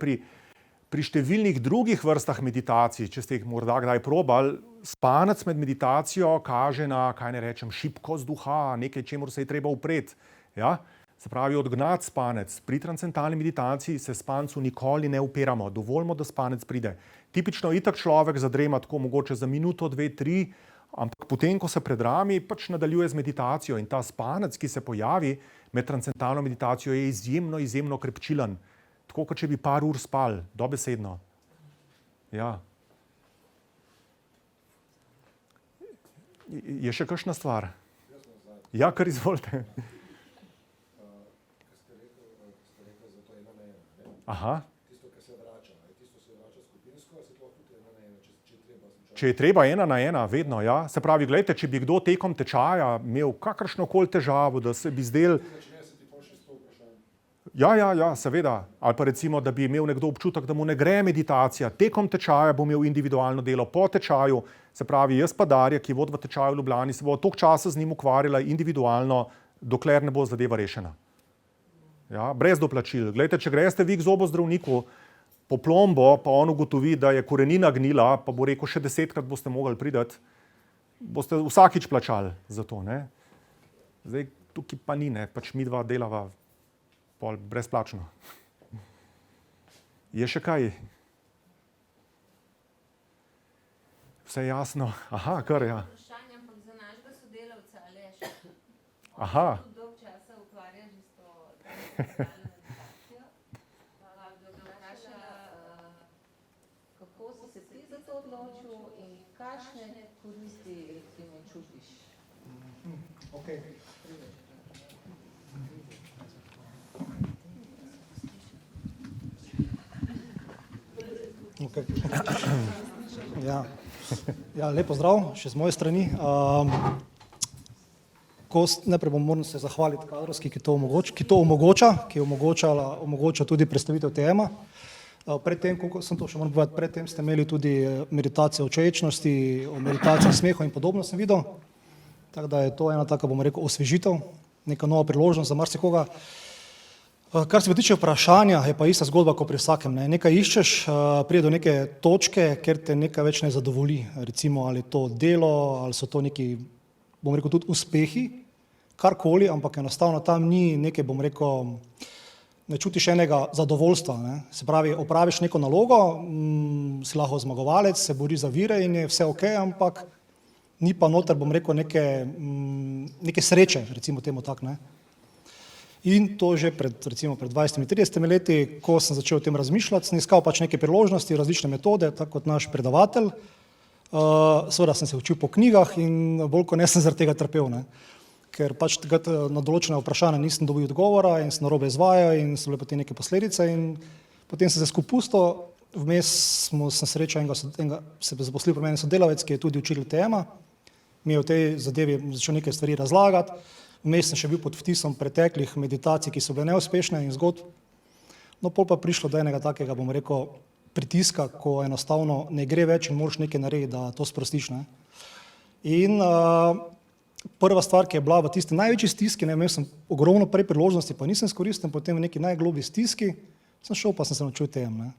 pri številnih drugih vrstah meditacij, če ste jih morda kdaj probali, spanec med meditacijo kaže na, kaj ne rečem, šibkost duha, nekaj, čemur se je treba upreti. Ja? Se pravi, odgnati spanec. Pri transcendentalni meditaciji se spancu nikoli ne upiramo, dovolimo, da spanec pride. Tipično itak človek zadrema tako mogoče za minuto, 2, 3, ampak potem, ko se predrami, pač nadaljuje z meditacijo in ta spanec, ki se pojavi med transcendentalno meditacijo, je izjemno, izjemno krepčilen. Tako, kot če bi par ur spal, dobesedno. Ja. Je še kakšna stvar? Ja, kar izvolite. Aha. Če je treba 1 na 1, vedno, ja. Se pravi, gledajte, če bi kdo tekom tečaja imel kakršnokoli težavo, da se bi zdel... Ja, seveda. Ali pa recimo, da bi imel nekdo občutek, da mu ne gre meditacija. Tekom tečaja bo imel individualno delo, po tečaju, se pravi, jaz pa Darja, ki vodi v tečaju v Ljubljani, se bo toliko časa z njim ukvarjala individualno, dokler ne bo zadeva rešena. Ja, brez doplačil. Glejte, če greste vi k zobozdravniku po plombo, pa on ugotovi, da je korenina gnila, pa bo rekel, še 10-krat boste mogli priti, boste vsakič plačali za to, ne. Zdaj, tukaj pa ni, ne, pač mi dva delava pol brezplačno. Je še kaj? Vse jasno? Aha, kar, ja. Vprašanje ampak za našega sodelavca, Aleša. Aha. Tudi dolgo časa ukvarja že s to transcendentalno meditacijo. Vprašala, kako si se ti za to odločil in kakšne koristi recimo čutiš? Okay. Okay. Ja, lep pozdrav še z moje strani. Najprej moram se zahvaliti kadrovski, ki to omogoča, ki omogoča tudi predstavitev tema. Predtem, koliko sem to še moram povedati, predtem ste imeli tudi meditacijo o čečnosti, o meditaciji smehu in podobno sem videl. Tako da je to ena taka, bomo rekel, osvežitev, neka nova priložnost za marsikoga. Kar se pa tiče vprašanja, je pa ista zgodba kot pri vsakem. Nekaj iščeš, pride do neke točke, ker te nekaj več ne zadovolji. Recimo, ali je to delo, ali so to neki, bomo rekel, tudi uspehi, karkoli, ampak enostavno tam ni nekaj, bom rekel, ne čutiš enega zadovoljstva. Ne? Se pravi, opraviš neko nalogo, si lahko zmagovalec, se bori za vire in je vse ok, ampak ni pa noter, bom rekel, neke sreče, recimo temu tak, ne. In to že pred 20-30 leti, ko sem začel o tem razmišljati, sem iskal pač neke priložnosti, različne metode, tako kot naš predavatelj. Seveda sem se učil po knjigah in bolj kot ne sem zaradi tega trpel, ne. Ker pač takrat na določene vprašanja nisem dobil odgovora in sem narobe izvajal in so bile potem neke posledice in potem sem se skupaj pustil, vmes sem srečal se zaposlil pri meni sodelavec, ki je tudi učitelj TM-a, mi je v tej zadevi začel nekaj stvari razlagati, vmes sem še bil pod vtisom preteklih meditacij, ki so bile neuspešne in zgodb, no pol pa prišlo do enega takega, bom rekel, pritiska, ko enostavno ne gre več in moraš nekaj narediti, da to sprostiš, ne. In prva stvar, ki je bila v tisti največji stiski, ne, imel sem ogromno prej priložnosti, pa nisem izkoristil, potem v neki najgloblji stiski, sem šel pa sem se naučil TM, ne.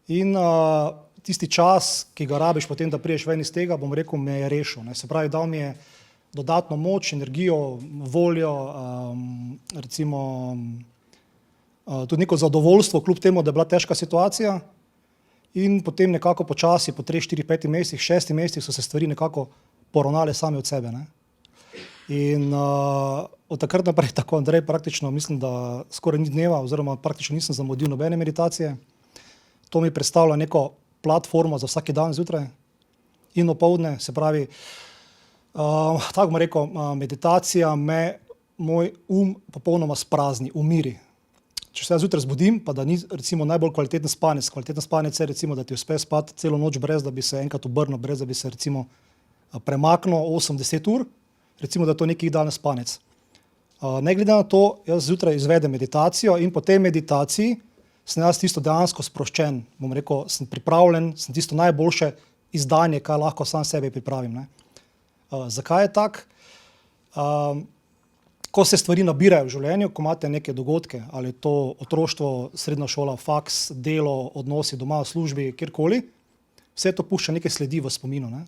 In tisti čas, ki ga rabiš potem, da priješ ven iz tega, bom rekel, me je rešil, ne. Se pravi, dal mi je dodatno moč, energijo, voljo, recimo tudi neko zadovoljstvo, kljub temu, da je bila težka situacija in potem nekako počasi, po 3, 4, 5 mesecih, 6 mesecih so se stvari nekako poravnale same od sebe, ne. In od takrat naprej, tako Andrej, praktično mislim, da skoraj ni dneva oziroma praktično nisem zamudil nobene meditacije. To mi predstavlja neko platformo za vsaki dan zjutraj in opoldne, se pravi, tako bom rekel, meditacija moj popolnoma sprazni, umiri. Če se jaz zjutraj zbudim, pa da ni recimo najbolj kvaliteten spanec je recimo, da ti uspe spati celo noč brez, da bi se enkrat obrnil, brez, da bi se recimo premaknil 8-10 ur, recimo, da je to neki idealen spanec. Ne glede na to, jaz zjutraj izvedem meditacijo in po tej meditaciji sem jaz tisto dejansko sproščen, bom rekel, sem pripravljen, sem tisto najboljše izdanje, kaj lahko sam sebi pripravim, ne. Zakaj je tak? Ko se stvari nabirajo v življenju, ko imate neke dogodke, ali je to otroštvo, srednja šola, faks, delo, odnosi doma, v službi, kjerkoli, vse to pušča neke sledi v spominu, ne.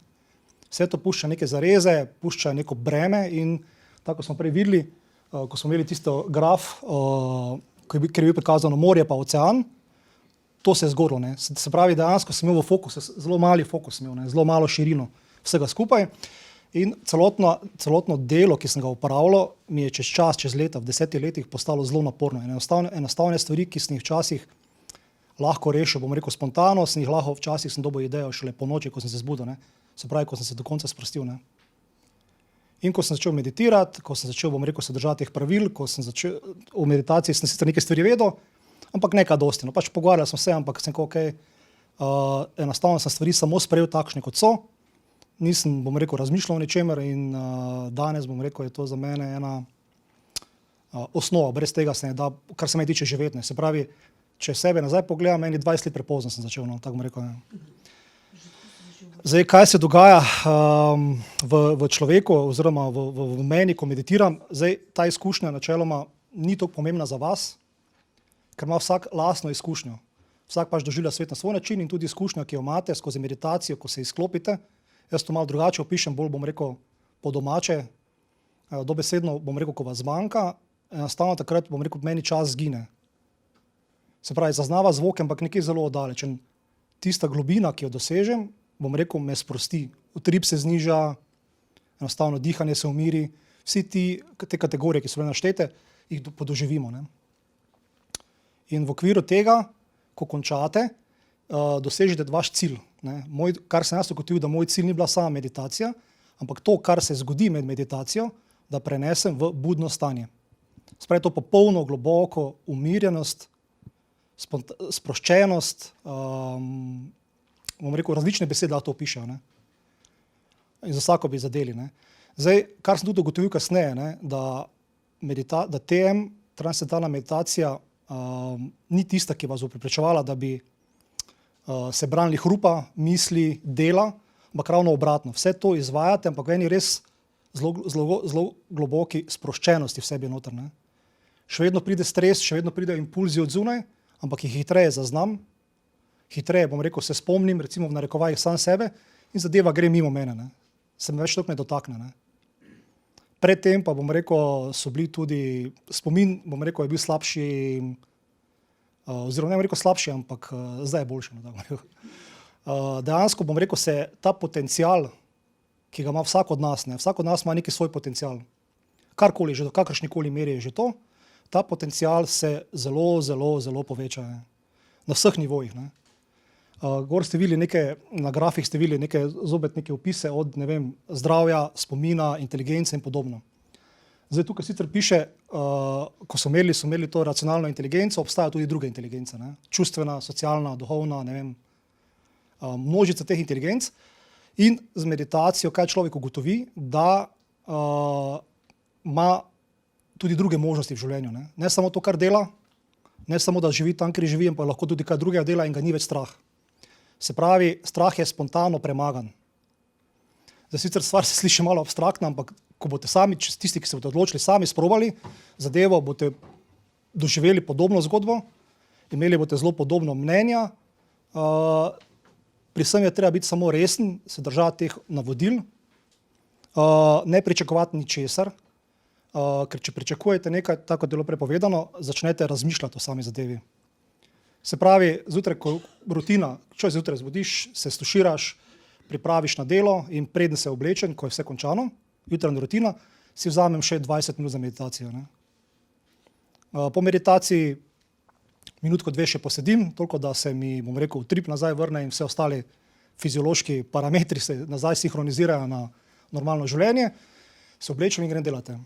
Vse to pušča neke zareze, pušča neko breme in tako smo prej videli, ko smo imeli tisto graf, ker je bil prikazano morje pa ocean, to se je zgodilo, ne. Se pravi, dejansko sem imel v fokusu, zelo mali fokus imel, ne, zelo malo širino vsega skupaj in celotno delo, ki sem ga upravljal, mi je čez leta, v 10 letih postalo zelo naporno in enostavne stvari, ki sem jih včasih lahko rešil, bom rekel spontano, sem jih lahko včasih sem dobil idejo šele po noči, ko sem se zbudil, ne. Se pravi, ko sem se do konca sprostil, ne. In ko sem začel meditirati, ko sem začel, bom rekel, se držati teh pravil, ko sem začel v meditaciji, sem sicer nekaj stvari vedel, ampak nekaj dosti, no, pač pogovarjal sem se, ampak sem okej, enostavno sem stvari samo sprejel takšne, kot so, nisem, bom rekel, razmišljal o ničemer in danes, bom rekel, je to za mene ena osnova, brez tega se ne da, kar se me tiče živeti, ne. Se pravi, če sebe nazaj pogledam, meni 20 let prepozno sem začel, no, tako bom rekel, ne. Zdaj, kaj se dogaja v človeku oziroma v meni, ko meditiram, zdaj ta izkušnja načeloma ni toliko pomembna za vas, ker ima vsak lastno izkušnjo. Vsak pač doživlja svet na svoj način in tudi izkušnja, ki jo imate skozi meditacijo, ko se izklopite. Jaz to malo drugače opišem, bolj bom rekel po domače, dobesedno bom rekel, ko vas zmanjka, enostavno takrat bom rekel, meni čas zgine. Se pravi, zaznava zvok, ampak nekaj zelo oddalečen. Tista globina, ki jo dosežem, bom rekel, me sprosti. Utrip se zniža, enostavno dihanje se umiri, vsi te kategorije, ki so bile naštete, jih podoživimo, ne. In v okviru tega, ko končate, dosežete vaš cilj, ne. Kar sem jaz ugotovil, da moj cilj ni bila sama meditacija, ampak to, kar se zgodi med meditacijo, da prenesem v budno stanje. Se pravi, to popolno, globoko umirjenost, sproščenost, bom rekel, različne besede lahko to opišejo, ne. In za vsako bi zadeli, ne. Zdaj, kar sem tudi ugotovil kasneje, ne, da TM, transcendentalna meditacija, ni tista, ki vas bo preprečevala, da bi se branili hrupa, misli, dela, ampak ravno obratno. Vse to izvajate, ampak v eni res zelo globoki sproščenosti v sebi noter, ne. Še vedno pride stres, še vedno pridejo impulzi od zunaj, ampak jih hitreje zaznam, hitreje, bom rekel, se spomnim, recimo v narekovajih sam sebe in zadeva gre mimo mene, ne. Se me več toliko ne dotakne, ne. Predtem pa, bom rekel, so bili tudi, spomin, bom rekel, je bil slabši, oziroma ne bom rekel slabši, ampak zdaj je boljši. No, tako bom rekel. Dejansko, bom rekel, se ta potencial, ki ga ima vsak od nas, vsak od nas ima neki svoj potencial. Karkoli že, do kakršnikoli meri je že to, ta potencial se zelo, zelo, zelo poveča. Ne. Na vseh nivojih. Ne. Gor ste videli na grafih ste videli zopet neke opise od, ne vem, zdravja, spomina, inteligence in podobno. Zdaj tukaj sicer piše, ko so imeli to racionalno inteligenco, obstajajo tudi druge inteligence, ne. Čustvena, socialna, duhovna, ne vem, množica teh inteligenc. In z meditacijo, kaj človek ugotovi, da ima tudi druge možnosti v življenju. Ne samo to, kar dela, ne samo, da živi tam, kjer živi, ampak lahko tudi kaj drugega dela in ga ni več strah. Se pravi, strah je spontano premagan. Zdaj sicer stvar se sliši malo abstraktna, ampak ko boste sami, tisti, ki se boste odločili, sami sprobali zadevo, boste doživeli podobno zgodbo, imeli boste zelo podobno mnenja. Pri vsem je treba biti samo resen, se držati teh navodil, ne pričakovati ničesar, ker če pričakujete nekaj, tako je bilo prepovedano, začnete razmišljati o sami zadevi. Se pravi, zjutraj, ko rutina, če zjutraj zbudiš, se stuširaš, pripraviš na delo in preden se oblečen, ko je vse končano, jutranja rutina, si vzamem še 20 minut za meditacijo. Ne. Po meditaciji minutko, dve še posedim, toliko, da se mi, bom rekel, utrip nazaj vrne in vse ostali fiziološki parametri se nazaj sinhronizirajo na normalno življenje, se oblečem in grem delati.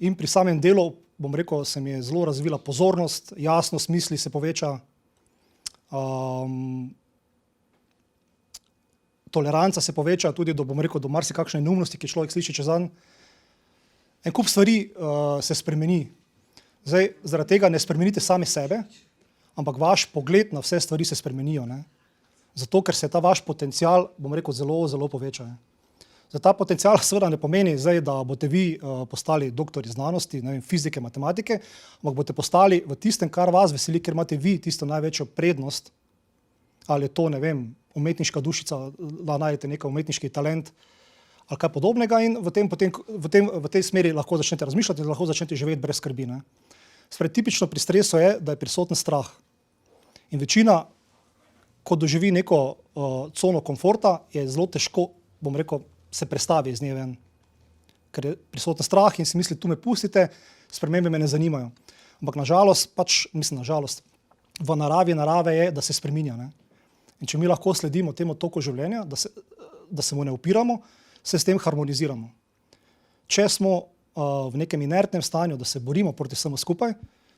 In pri samem delu, bom rekel, se mi je zelo razvila pozornost, jasnost misli se poveča, toleranca se poveča tudi do, bom rekel, do marsikakšne neumnosti, ki človek sliši čez dan. En kup stvari se spremeni. Zdaj, zaradi tega ne spremenite sami sebe, ampak vaš pogled na vse stvari se spremenijo. Ne? Zato, ker se ta vaš potencial, bom rekel, zelo, zelo poveča. Ne? Za ta potencial seveda ne pomeni zdaj, da boste vi postali doktori znanosti, ne vem, fizike, matematike, ampak boste postali v tistem, kar vas veseli, ker imate vi tisto največjo prednost, ali je to, ne vem, umetniška dušica, da najdete nek umetniški talent ali kaj podobnega in v tej smeri lahko začnete razmišljati in lahko začnete živeti brez skrbi. Ne? Spred, tipično pri stresu je, da je prisoten strah. In večina, ko doživi neko cono komforta, je zelo težko, bom rekel, se prestavi iz nje ven. Ker je prisoten strah in si misli, tu me pustite, spremembe me ne zanimajo. Ampak nažalost, v narave je, da se spreminja. Ne? In če mi lahko sledimo temu toku življenja, da se mu ne upiramo, se s tem harmoniziramo. Če smo v nekem inertnem stanju, da se borimo proti vsemu skupaj,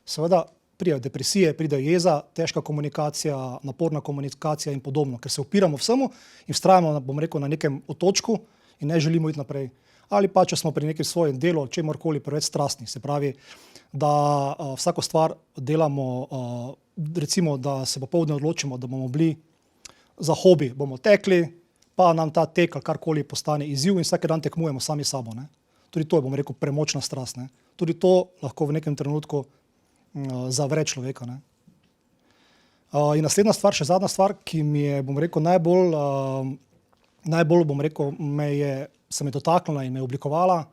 seveda pridejo depresije, pride jeza, težka komunikacija, naporna komunikacija in podobno, ker se upiramo vsemu in vztrajamo, bom rekel, na nekem otočku in ne želimo iti naprej. Ali pa, če smo pri nekem svojem delu, čemorkoli preveč strastni, se pravi, da vsako stvar delamo, recimo, da se popoldne odločimo, da bomo bili za hobi, bomo tekli, pa nam ta tek ali karkoli postane izziv in vsak dan tekmujemo sami sabo. Ne? Tudi to je, bom rekel, premočna strast. Ne? Tudi to lahko v nekem trenutku zavre človeka. Ne? In naslednja stvar, še zadnja stvar, ki mi je, bom rekel, najbolj bom rekel, se me dotaknila in me oblikovala.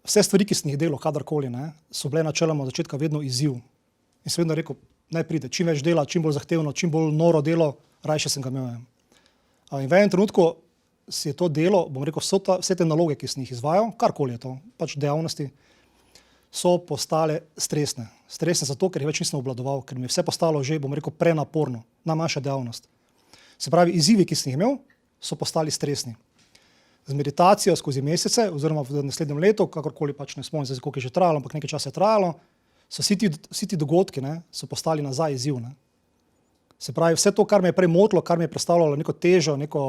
Vse stvari, ki sem jih delal, kadarkoli, ne, so bile načeloma od začetka vedno izziv. In sem vedno rekel, naj pride, čim več dela, čim bolj zahtevno, čim bolj noro delo, rajše sem ga imel. In v enem trenutku si je to delo, bom rekel, vse te naloge, ki sem jih izvajal, karkoli je to, pač dejavnosti, so postale stresne. Stresne zato, ker jih več nisem obvladoval, ker mi je vse postalo že, bom rekel, prenaporno, najmanjša dejavnost. Se pravi, izzivi, ki sem jih imel, so postali stresni. Z meditacijo skozi mesece, oziroma v naslednjem letu, kakorkoli pač ne spomnim, koliko je že trajalo, ampak nekaj časa je trajalo, so vsi ti dogodki, ne, so postali nazaj izziv. Ne. Se pravi, vse to, kar me je prej motilo, kar mi je predstavljalo neko težo, neko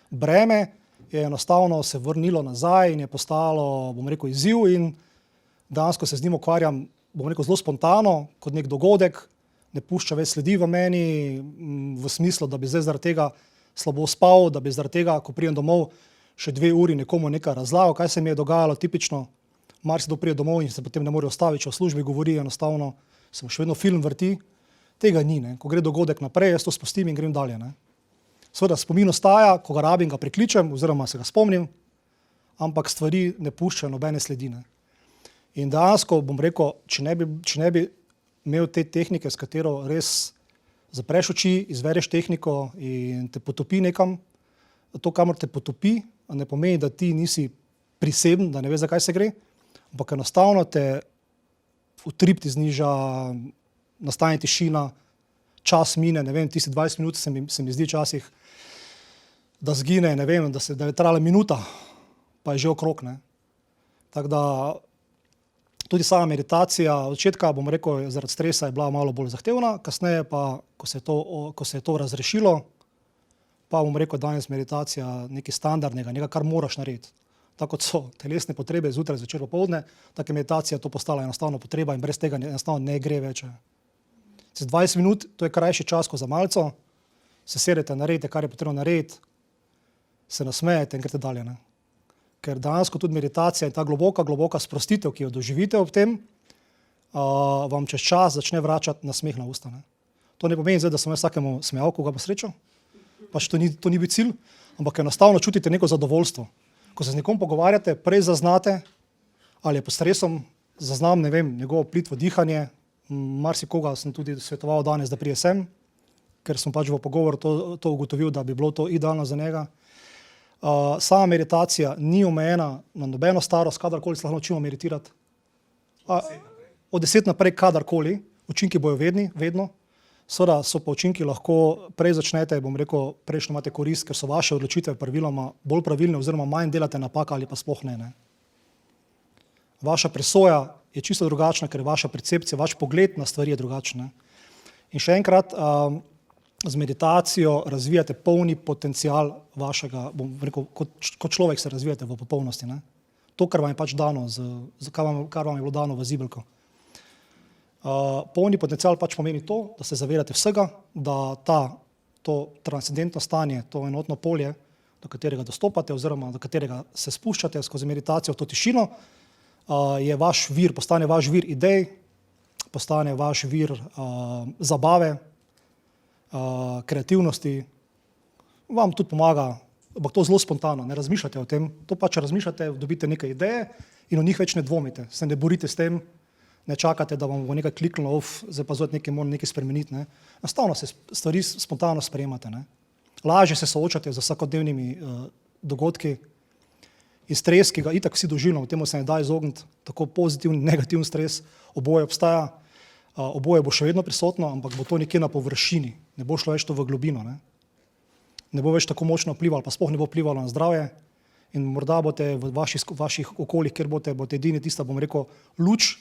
breme, je enostavno se vrnilo nazaj in je postalo, bom rekel, izziv in dejansko se z njim ukvarjam, bom rekel, zelo spontano, kot nek dogodek, ne pušča več sledi v meni, v smislu, da bi zdaj zaradi tega slabo spal, da bi zaradi tega, ko pridem domov, še 2 uri nekomu nekaj razlagal, kaj se mi je dogajalo tipično. Marsikdo pride domov in se potem ne more ustaviti, če v službi govori, enostavno se mu še vedno film vrti. Tega ni, ne. Ko gre dogodek naprej, jaz to spustim in grem dalje. Ne. Seveda spomin ostaja, ko ga rabim, ga prikličem oziroma se ga spomnim, ampak stvari ne puščajo nobene sledine. In dejansko bom rekel, če ne bi imel te tehnike, s katero res zapreš oči, izvedeš tehniko in te potopi nekam, to, kamor te potopi, ne pomeni, da ti nisi priseben, da ne veš, zakaj se gre, ampak enostavno te utrip ti zniža, nastane tišina, čas mine, ne vem, tisti 20 minut se mi zdi včasih, da zgine, ne vem, da je trajala minuta, pa je že okrog, ne. Tako da tudi sama meditacija, od začetka, bom rekel, zaradi stresa je bila malo bolj zahtevna, kasneje pa, ko se je to razrešilo, pa bom rekel, danes meditacija nekaj standardnega, nekaj, kar moraš narediti. Tako kot so telesne potrebe zjutraj, zvečer, popoldne, tako je meditacija to postala enostavno potreba in brez tega enostavno ne gre več. Čez 20 minut, to je krajši čas, ko za malco, se sedete, naredite, kar je potrebno narediti, se nasmejete in greste dalje, ne. Ker dejansko tudi meditacija in ta globoka sprostitev, ki jo doživite ob tem, vam čez čas začne vračati nasmeh na usta, ne. To ne pomeni zdaj, da sem jaz vsakemu smejal, ko ga bo srečal, pač to ni bil cilj, ampak enostavno čutite neko zadovoljstvo. Ko se z nekom pogovarjate, prej zaznate, ali je pod stresom, zaznam, ne vem, njegovo plitvo dihanje, marsikoga sem tudi svetoval danes, da prije sem, ker sem pač v pogovoru to ugotovil, da bi bilo to idealno za njega. Sama meditacija ni omejena na nobeno starost, kadarkoli se lahko naučimo meditirati. Od 10 naprej, kadarkoli, učinki bojo vedno. Seveda so pa učinki lahko, prej začnete, bom rekel, prejšnjo imate korist, ker so vaše odločitve praviloma bolj pravilne oziroma manj delate napak ali pa sploh ne. Vaša presoja je čisto drugačna, ker je vaša percepcija, vaš pogled na stvari je drugačen. In še enkrat, z meditacijo razvijate polni potencial vašega, bom rekel, kot človek se razvijate v popolnosti. To, kar vam je pač dano, kar vam je bilo dano v zibelko. Polni potencial pač pomeni to, da se zavedate vsega, da to transcendentno stanje, to enotno polje, do katerega dostopate oziroma do katerega se spuščate skozi meditacijo v to tišino, je vaš vir, postane vaš vir idej, postane vaš vir zabave, kreativnosti, vam tudi pomaga, ampak to zelo spontano, ne razmišljate o tem, to pač razmišljate, dobite neke ideje in o njih več ne dvomite, se ne borite s tem, ne čakate, da vam bo nekaj kliknilo, zdaj pa zopet moram nekaj spremeniti. Enostavno se stvari spontano sprejemate. Lažje se soočate z vsakodnevnimi dogodki in stres, ki ga itak vsi doživljamo, temu se ne da izogniti, tako pozitivni, negativni stres, oboje obstaja, oboje bo še vedno prisotno, ampak bo to nekje na površini, ne bo šlo več to v globino. Ne bo več tako močno vplivalo, pa sploh ne bo vplivalo na zdravje in morda boste v vaših okoljih, kjer boste edini tista, bom rekel, luč,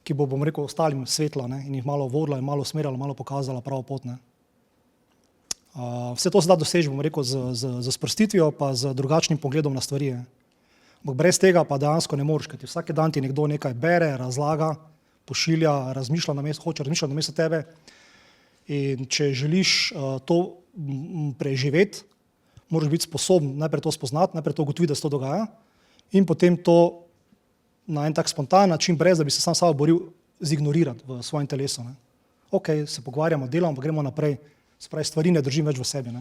ki bo, bom rekel, ostalim svetla in jih malo vodila in malo usmerjala, malo pokazala pravo pot. Vse to se da doseči, bom rekel, z sprostitvijo pa z drugačnim pogledom na stvari. Ampak brez tega pa dejansko ne moreš, kajti vsak dan ti nekdo nekaj bere, razlaga, pošilja, hoče razmišljati namesto tebe. In če želiš to preživeti, moraš biti sposoben najprej to spoznati, najprej to ugotoviti, da se to dogaja in potem to na en tak spontan način, brez da bi se sam sabo boril, zignorirati v svojem telesu. Ok, se pogovarjamo, delamo, pa gremo naprej. Se pravi, stvari ne držim več v sebi.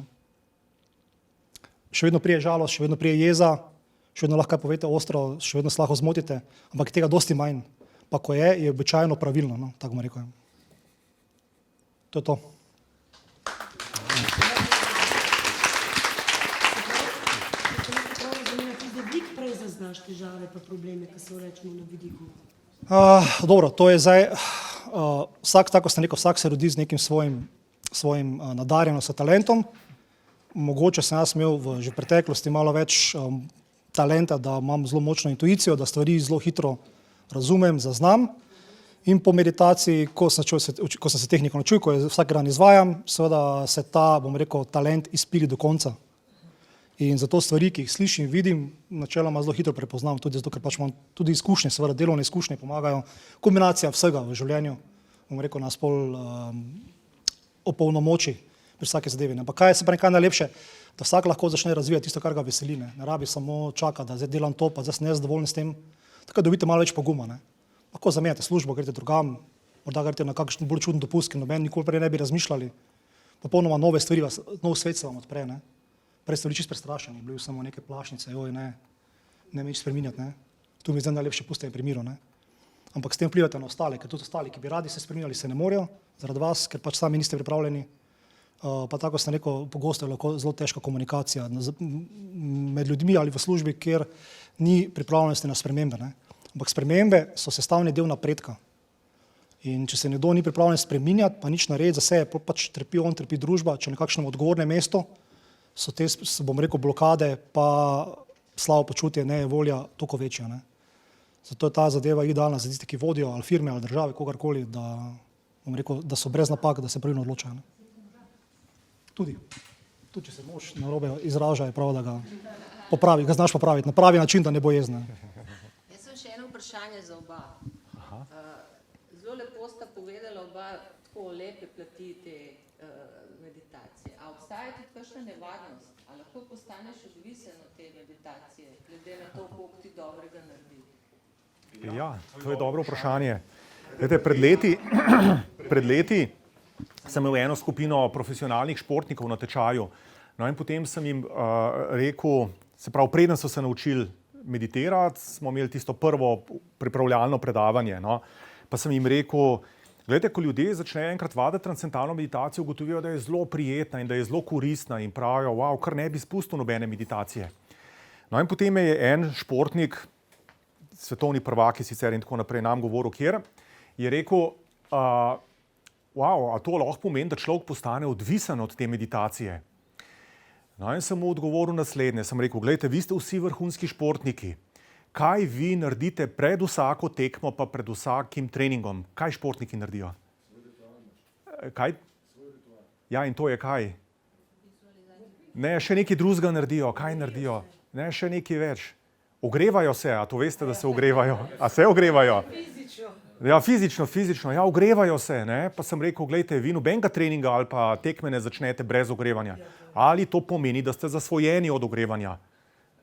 Še vedno prije žalost, še vedno prije jeza, še vedno lahko povete ostro, še vedno se lahko zmotite, ampak tega dosti manj. Pa ko je običajno pravilno, tako bom rekel. To je to. Zaznaš težave pa probleme, ki so rečemo na vidiku? Dobro, to je zdaj, tako ste rekel, vsak se rodi z nekim svojim nadarjenostjo, talentom. Mogoče sem jaz imel že v preteklosti malo več talenta, da imam zelo močno intuicijo, da stvari zelo hitro razumem, zaznam. In po meditaciji, ko sem se tehniko naučil, ko jo vsak dan izvajam, seveda se ta, bom rekel, talent izpili do konca. In zato stvari, ki jih slišim, vidim, načeloma zelo hitro prepoznam, tudi zato, ker pač imam tudi izkušnje, seveda delovne izkušnje pomagajo, kombinacija vsega v življenju, bom rekel, nas pol opolnomoči pri vsake zadevi. Ampak kaj je najlepše, da vsak lahko začne razvijati tisto, kar ga veseli. Ne rabi samo čakati, da zdaj delam to, pa zdaj sem nezadovoljen s tem. Tako dobite malo več poguma. Lahko zamenjate službo, greste drugam, morda greste na kakšen bolj čuden dopust, ki noben nikoli prej ne bi razmišljali. Popolnoma nove stvari, nov svet se vam odpre. Prej ste bili čisto prestrašeni, bili samo neke plašnice, ne nič spreminjati, ne. Tu mi zdaj najlepše pustite primeru, ne. Ampak s tem vplivate na ostale, ker tudi ostali, ki bi radi se spreminjali, se ne morejo zaradi vas, ker pač sami niste pripravljeni. Pa tako sem rekel, pogosto je lahko zelo težka komunikacija med ljudmi ali v službi, kjer ni pripravljenosti na spremembe, ne. Ampak spremembe so sestavni del napredka. In če se nekdo ni pripravljen spreminjati, pa nič narediti za sebe, pač trpi on, trpi družba, če na kakšnem odgovornem mestu so te, bom rekel, blokade pa slabo počutje, ne volja toliko večja, ne. Zato je ta zadeva idealna za tiste, ki vodijo ali firme ali države, kogarkoli, da, bom rekel, da so brez napak, da se pravilno odločajo, ne. Tudi če se mož narobe izraža, je prav, da ga popravi, ga znaš popraviti na pravi način, da ne bo jezen. Jaz sem še eno vprašanje za oba. Zelo lepo sta povedala oba tako lepe plati te meditacije. A obstaja tudi kakšna nevarnost? A lahko postaneš odvisen od te meditacije, glede na to, koliko ti dobrega naredi? Ja, to je dobro vprašanje. Glede, pred leti sem imel eno skupino profesionalnih športnikov na tečaju. No in potem sem jim rekel, se pravi, preden so se naučili meditirati, smo imeli tisto prvo pripravljalno predavanje. No. Pa sem jim rekel, gledajte, ko ljudje začnejo enkrat vaditi transcendentalno meditacijo, ugotovijo, da je zelo prijetna in da je zelo koristna in pravijo, wow, kar ne bi spustil nobene meditacije. No in potem je en športnik, svetovni prvak sicer in tako naprej, nam govoril, kjer je rekel, wow, a to lahko pomeni, da človek postane odvisen od te meditacije. No in sem mu odgovoril naslednje, sem rekel, gledajte, vi ste vsi vrhunski športniki. Kaj vi naredite pred vsako tekmo, pa pred vsakim treningom? Kaj športniki naredijo? Kaj? Ja, in to je kaj? Ne, še nekaj drugega naredijo. Kaj naredijo? Ne, še nekaj več. Ogrevajo se, a to veste, da se ogrevajo? A se ogrevajo? Ja, fizično, ja, ogrevajo se, ne? Pa sem rekel, gledajte, vi nobenega treninga ali pa tekme ne začnete brez ogrevanja. Ali to pomeni, da ste zasvojeni od ogrevanja,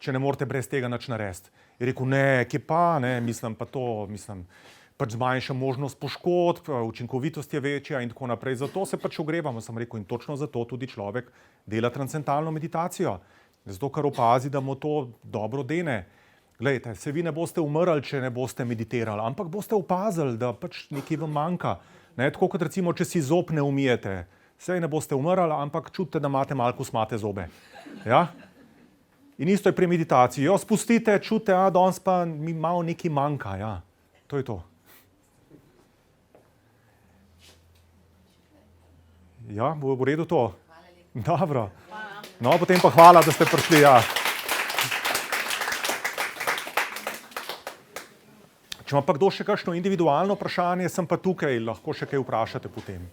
če ne morete brez tega nič narediti? Je rekel, ne, kje pa, ne, pač zmanjša možnost poškodb, učinkovitost je večja in tako naprej. Zato se pač ogrevamo, sem rekel, in točno zato tudi človek dela transcendentalno meditacijo. Zato, ker opazi, da mu to dobro dene. Glejte, se vi ne boste umrli, če ne boste meditirali, ampak boste opazili, da pač nekaj vam manjka. Ne, tako kot recimo, če si zob ne umijete. Saj ne boste umrli, ampak čutite, da imate malo kosmate zobe. Ja? In isto je pri meditaciji. Jo, spustite, čutite, danes pa mi malo nekaj manjka. Ja. To je to. Ja, bo v redu to? Dobro. No, potem pa hvala, da ste prišli. Ja. Če ima pa kdo še kakšno individualno vprašanje, sem pa tukaj, lahko še kaj vprašate potem.